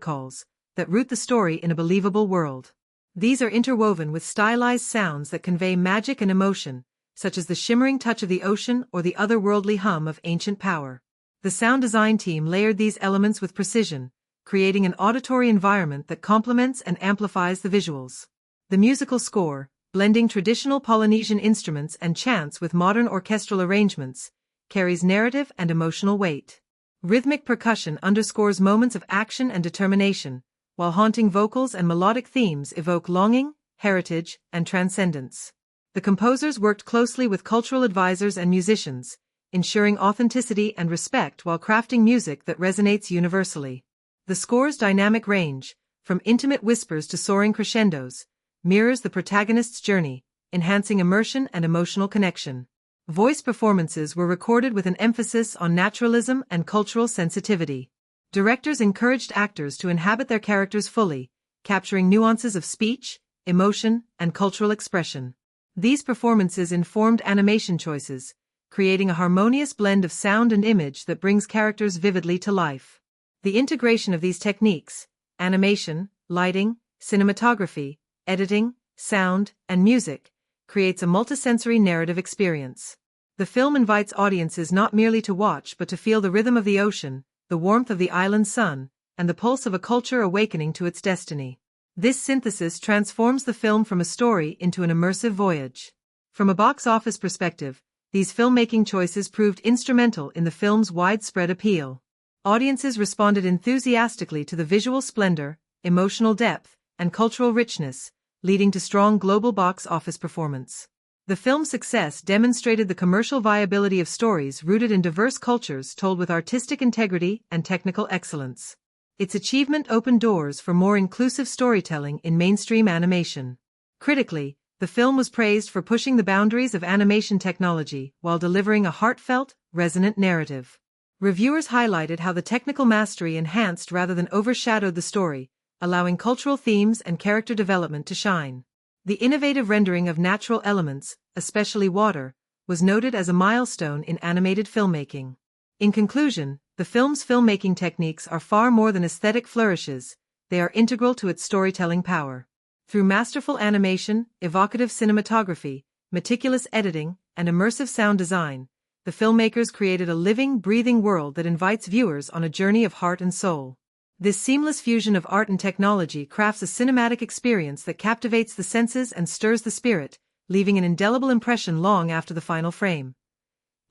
calls, that root the story in a believable world. These are interwoven with stylized sounds that convey magic and emotion, such as the shimmering touch of the ocean or the otherworldly hum of ancient power. The sound design team layered these elements with precision, creating an auditory environment that complements and amplifies the visuals. The musical score, blending traditional Polynesian instruments and chants with modern orchestral arrangements, carries narrative and emotional weight. Rhythmic percussion underscores moments of action and determination, while haunting vocals and melodic themes evoke longing, heritage, and transcendence. The composers worked closely with cultural advisors and musicians, ensuring authenticity and respect while crafting music that resonates universally. The score's dynamic range, from intimate whispers to soaring crescendos, mirrors the protagonist's journey, enhancing immersion and emotional connection. Voice performances were recorded with an emphasis on naturalism and cultural sensitivity. Directors encouraged actors to inhabit their characters fully, capturing nuances of speech, emotion, and cultural expression. These performances informed animation choices, creating a harmonious blend of sound and image that brings characters vividly to life. The integration of these techniques, animation, lighting, cinematography, editing, sound, and music, creates a multisensory narrative experience. The film invites audiences not merely to watch but to feel the rhythm of the ocean, the warmth of the island sun, and the pulse of a culture awakening to its destiny. This synthesis transforms the film from a story into an immersive voyage. From a box office perspective, these filmmaking choices proved instrumental in the film's widespread appeal. Audiences responded enthusiastically to the visual splendor, emotional depth, and cultural richness, leading to strong global box office performance. The film's success demonstrated the commercial viability of stories rooted in diverse cultures told with artistic integrity and technical excellence. Its achievement opened doors for more inclusive storytelling in mainstream animation. Critically, the film was praised for pushing the boundaries of animation technology while delivering a heartfelt, resonant narrative. Reviewers highlighted how the technical mastery enhanced rather than overshadowed the story, allowing cultural themes and character development to shine. The innovative rendering of natural elements, especially water, was noted as a milestone in animated filmmaking. In conclusion, the film's filmmaking techniques are far more than aesthetic flourishes, they are integral to its storytelling power. Through masterful animation, evocative cinematography, meticulous editing, and immersive sound design, the filmmakers created a living, breathing world that invites viewers on a journey of heart and soul. This seamless fusion of art and technology crafts a cinematic experience that captivates the senses and stirs the spirit, leaving an indelible impression long after the final frame.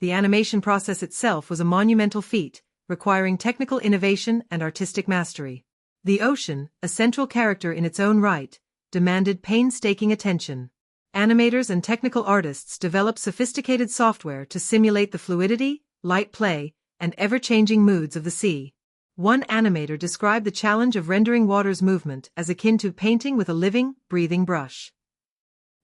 The animation process itself was a monumental feat, requiring technical innovation and artistic mastery. The ocean, a central character in its own right, demanded painstaking attention. Animators and technical artists developed sophisticated software to simulate the fluidity, light play, and ever-changing moods of the sea. One animator described the challenge of rendering water's movement as akin to painting with a living, breathing brush.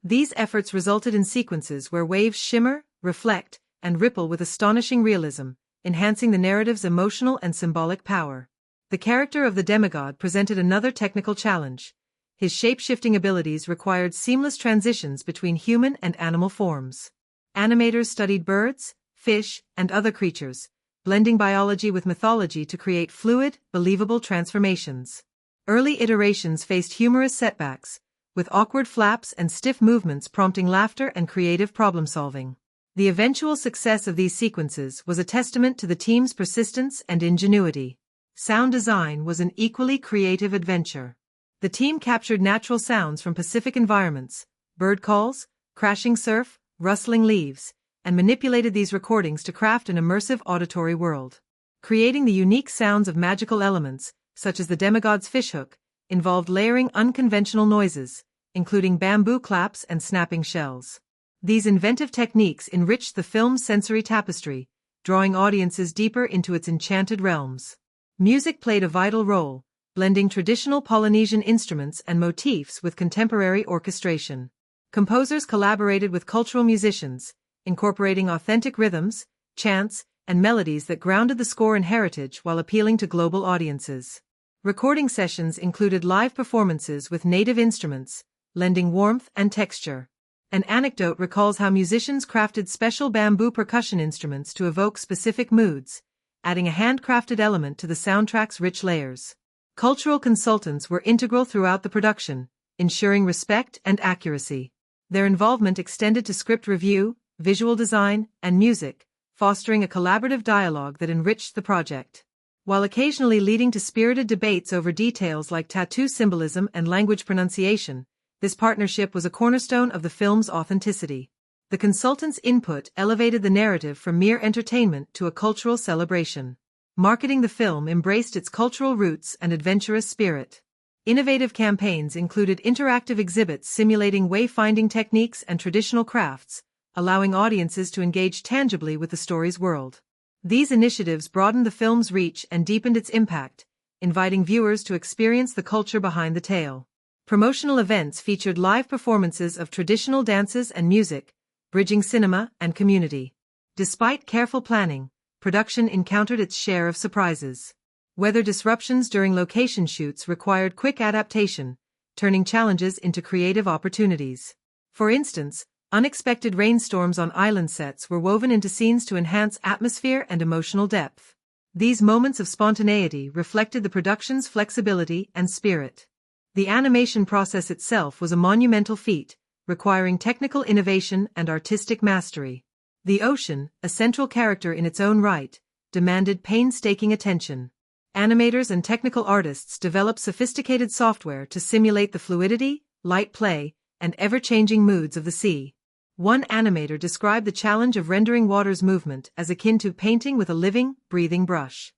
These efforts resulted in sequences where waves shimmer, reflect, and ripple with astonishing realism, enhancing the narrative's emotional and symbolic power. The character of the demigod presented another technical challenge. His shape-shifting abilities required seamless transitions between human and animal forms. Animators studied birds, fish, and other creatures, blending biology with mythology to create fluid, believable transformations. Early iterations faced humorous setbacks, with awkward flaps and stiff movements prompting laughter and creative problem-solving. The eventual success of these sequences was a testament to the team's persistence and ingenuity. Sound design was an equally creative adventure. The team captured natural sounds from Pacific environments, bird calls, crashing surf, rustling leaves, and manipulated these recordings to craft an immersive auditory world. Creating the unique sounds of magical elements, such as the demigod's fishhook, involved layering unconventional noises, including bamboo claps and snapping shells. These inventive techniques enriched the film's sensory tapestry, drawing audiences deeper into its enchanted realms. Music played a vital role, blending traditional Polynesian instruments and motifs with contemporary orchestration. Composers collaborated with cultural musicians, incorporating authentic rhythms, chants, and melodies that grounded the score in heritage while appealing to global audiences. Recording sessions included live performances with native instruments, lending warmth and texture. An anecdote recalls how musicians crafted special bamboo percussion instruments to evoke specific moods, adding a handcrafted element to the soundtrack's rich layers. Cultural consultants were integral throughout the production, ensuring respect and accuracy. Their involvement extended to script review, visual design, and music, fostering a collaborative dialogue that enriched the project. While occasionally leading to spirited debates over details like tattoo symbolism and language pronunciation, this partnership was a cornerstone of the film's authenticity. The consultants' input elevated the narrative from mere entertainment to a cultural celebration. Marketing the film embraced its cultural roots and adventurous spirit. Innovative campaigns included interactive exhibits simulating wayfinding techniques and traditional crafts, allowing audiences to engage tangibly with the story's world. These initiatives broadened the film's reach and deepened its impact, inviting viewers to experience the culture behind the tale. Promotional events featured live performances of traditional dances and music, bridging cinema and community. Despite careful planning, production encountered its share of surprises. Weather disruptions during location shoots required quick adaptation, turning challenges into creative opportunities. For instance, unexpected rainstorms on island sets were woven into scenes to enhance atmosphere and emotional depth. These moments of spontaneity reflected the production's flexibility and spirit. The animation process itself was a monumental feat, requiring technical innovation and artistic mastery. The ocean, a central character in its own right, demanded painstaking attention. Animators and technical artists developed sophisticated software to simulate the fluidity, light play, and ever-changing moods of the sea. One animator described the challenge of rendering water's movement as akin to painting with a living, breathing brush.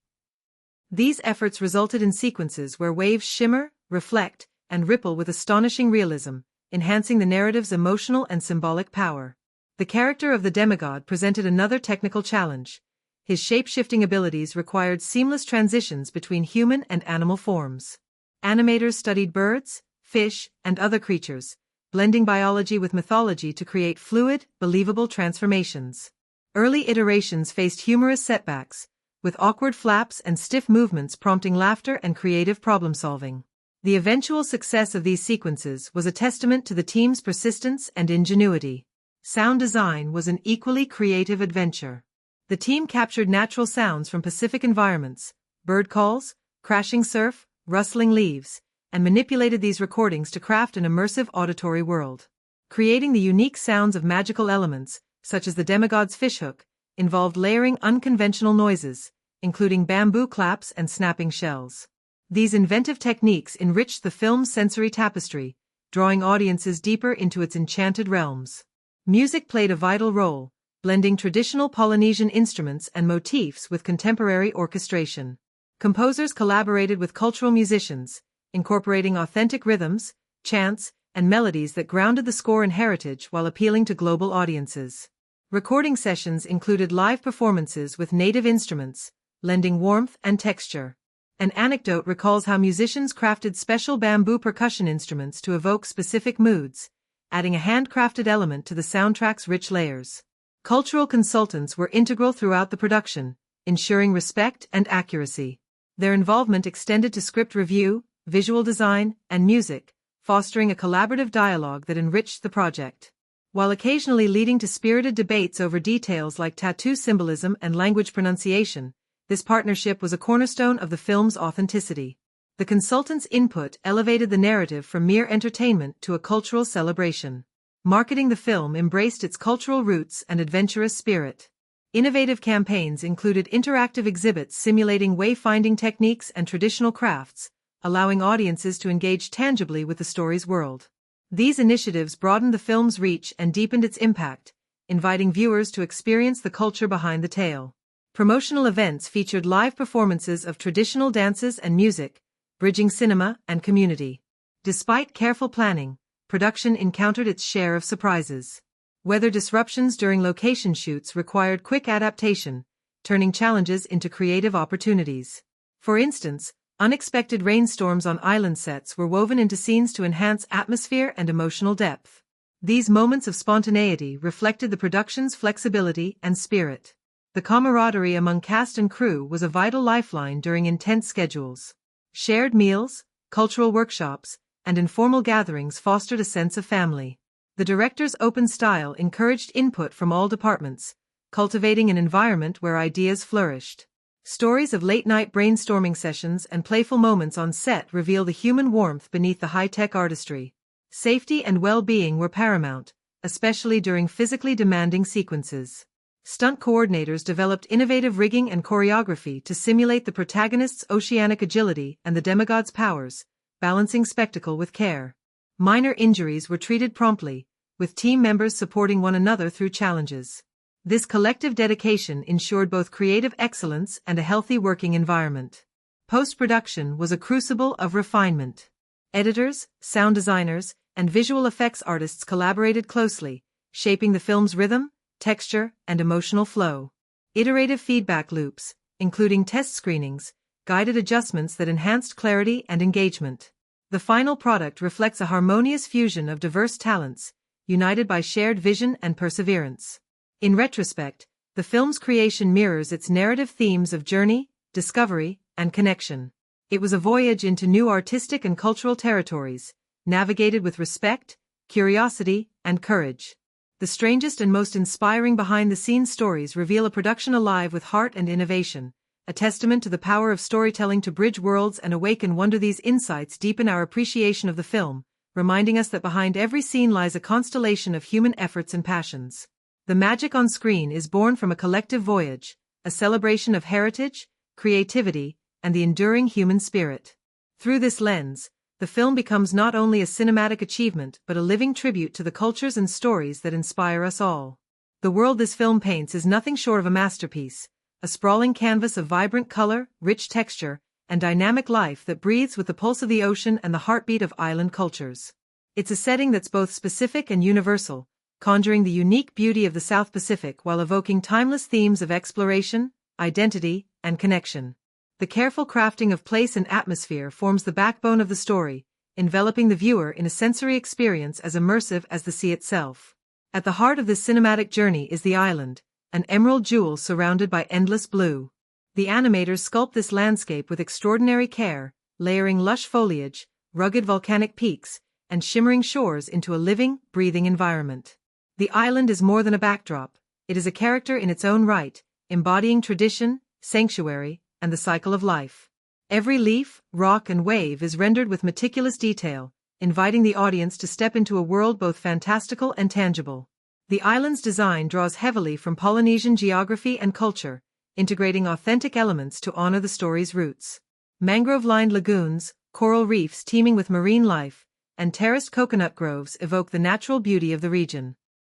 These efforts resulted in sequences where waves shimmer, reflect, and ripple with astonishing realism, enhancing the narrative's emotional and symbolic power. The character of the demigod presented another technical challenge. His shape-shifting abilities required seamless transitions between human and animal forms. Animators studied birds, fish, and other creatures, blending biology with mythology to create fluid, believable transformations. Early iterations faced humorous setbacks, with awkward flaps and stiff movements prompting laughter and creative problem-solving. The eventual success of these sequences was a testament to the team's persistence and ingenuity. Sound design was an equally creative adventure. The team captured natural sounds from Pacific environments, bird calls, crashing surf, rustling leaves, and manipulated these recordings to craft an immersive auditory world. Creating the unique sounds of magical elements, such as the demigod's fishhook, involved layering unconventional noises, including bamboo claps and snapping shells. These inventive techniques enriched the film's sensory tapestry, drawing audiences deeper into its enchanted realms. Music played a vital role, blending traditional Polynesian instruments and motifs with contemporary orchestration. Composers collaborated with cultural musicians, incorporating authentic rhythms, chants, and melodies that grounded the score in heritage while appealing to global audiences. Recording sessions included live performances with native instruments, lending warmth and texture. An anecdote recalls how musicians crafted special bamboo percussion instruments to evoke specific moods, adding a handcrafted element to the soundtrack's rich layers. Cultural consultants were integral throughout the production, ensuring respect and accuracy. Their involvement extended to script review, visual design, and music, fostering a collaborative dialogue that enriched the project. While occasionally leading to spirited debates over details like tattoo symbolism and language pronunciation, this partnership was a cornerstone of the film's authenticity. The consultants' input elevated the narrative from mere entertainment to a cultural celebration. Marketing the film embraced its cultural roots and adventurous spirit. Innovative campaigns included interactive exhibits simulating wayfinding techniques and traditional crafts, allowing audiences to engage tangibly with the story's world. These initiatives broadened the film's reach and deepened its impact, inviting viewers to experience the culture behind the tale. Promotional events featured live performances of traditional dances and music, bridging cinema and community. Despite careful planning, production encountered its share of surprises. Weather disruptions during location shoots required quick adaptation, turning challenges into creative opportunities. For instance, unexpected rainstorms on island sets were woven into scenes to enhance atmosphere and emotional depth. These moments of spontaneity reflected the production's flexibility and spirit. The camaraderie among cast and crew was a vital lifeline during intense schedules. Shared meals, cultural workshops, and informal gatherings fostered a sense of family. The director's open style encouraged input from all departments, cultivating an environment where ideas flourished. Stories of late-night brainstorming sessions and playful moments on set reveal the human warmth beneath the high-tech artistry. Safety and well-being were paramount, especially during physically demanding sequences. Stunt coordinators developed innovative rigging and choreography to simulate the protagonist's oceanic agility and the demigod's powers, balancing spectacle with care. Minor injuries were treated promptly, with team members supporting one another through challenges. This collective dedication ensured both creative excellence and a healthy working environment. Post-production was a crucible of refinement. Editors, sound designers, and visual effects artists collaborated closely, shaping the film's rhythm, texture, and emotional flow. Iterative feedback loops, including test screenings, guided adjustments that enhanced clarity and engagement. The final product reflects a harmonious fusion of diverse talents, united by shared vision and perseverance. In retrospect, the film's creation mirrors its narrative themes of journey, discovery, and connection. It was a voyage into new artistic and cultural territories, navigated with respect, curiosity, and courage. The strangest and most inspiring behind-the-scenes stories reveal a production alive with heart and innovation, a testament to the power of storytelling to bridge worlds and awaken wonder. These insights deepen our appreciation of the film, reminding us that behind every scene lies a constellation of human efforts and passions. The magic on screen is born from a collective voyage, a celebration of heritage, creativity, and the enduring human spirit. Through this lens, the film becomes not only a cinematic achievement but a living tribute to the cultures and stories that inspire us all. The world this film paints is nothing short of a masterpiece, a sprawling canvas of vibrant color, rich texture, and dynamic life that breathes with the pulse of the ocean and the heartbeat of island cultures. It's a setting that's both specific and universal, conjuring the unique beauty of the South Pacific while evoking timeless themes of exploration, identity, and connection. The careful crafting of place and atmosphere forms the backbone of the story, enveloping the viewer in a sensory experience as immersive as the sea itself. At the heart of this cinematic journey is the island, an emerald jewel surrounded by endless blue. The animators sculpt this landscape with extraordinary care, layering lush foliage, rugged volcanic peaks, and shimmering shores into a living, breathing environment. The island is more than a backdrop, it is a character in its own right, embodying tradition, sanctuary, and the cycle of life. Every leaf, rock, and wave is rendered with meticulous detail, inviting the audience to step into a world both fantastical and tangible. The island's design draws heavily from Polynesian geography and culture, integrating authentic elements to honor the story's roots. Mangrove-lined lagoons, coral reefs teeming with marine life, and terraced coconut groves evoke the natural beauty of the region.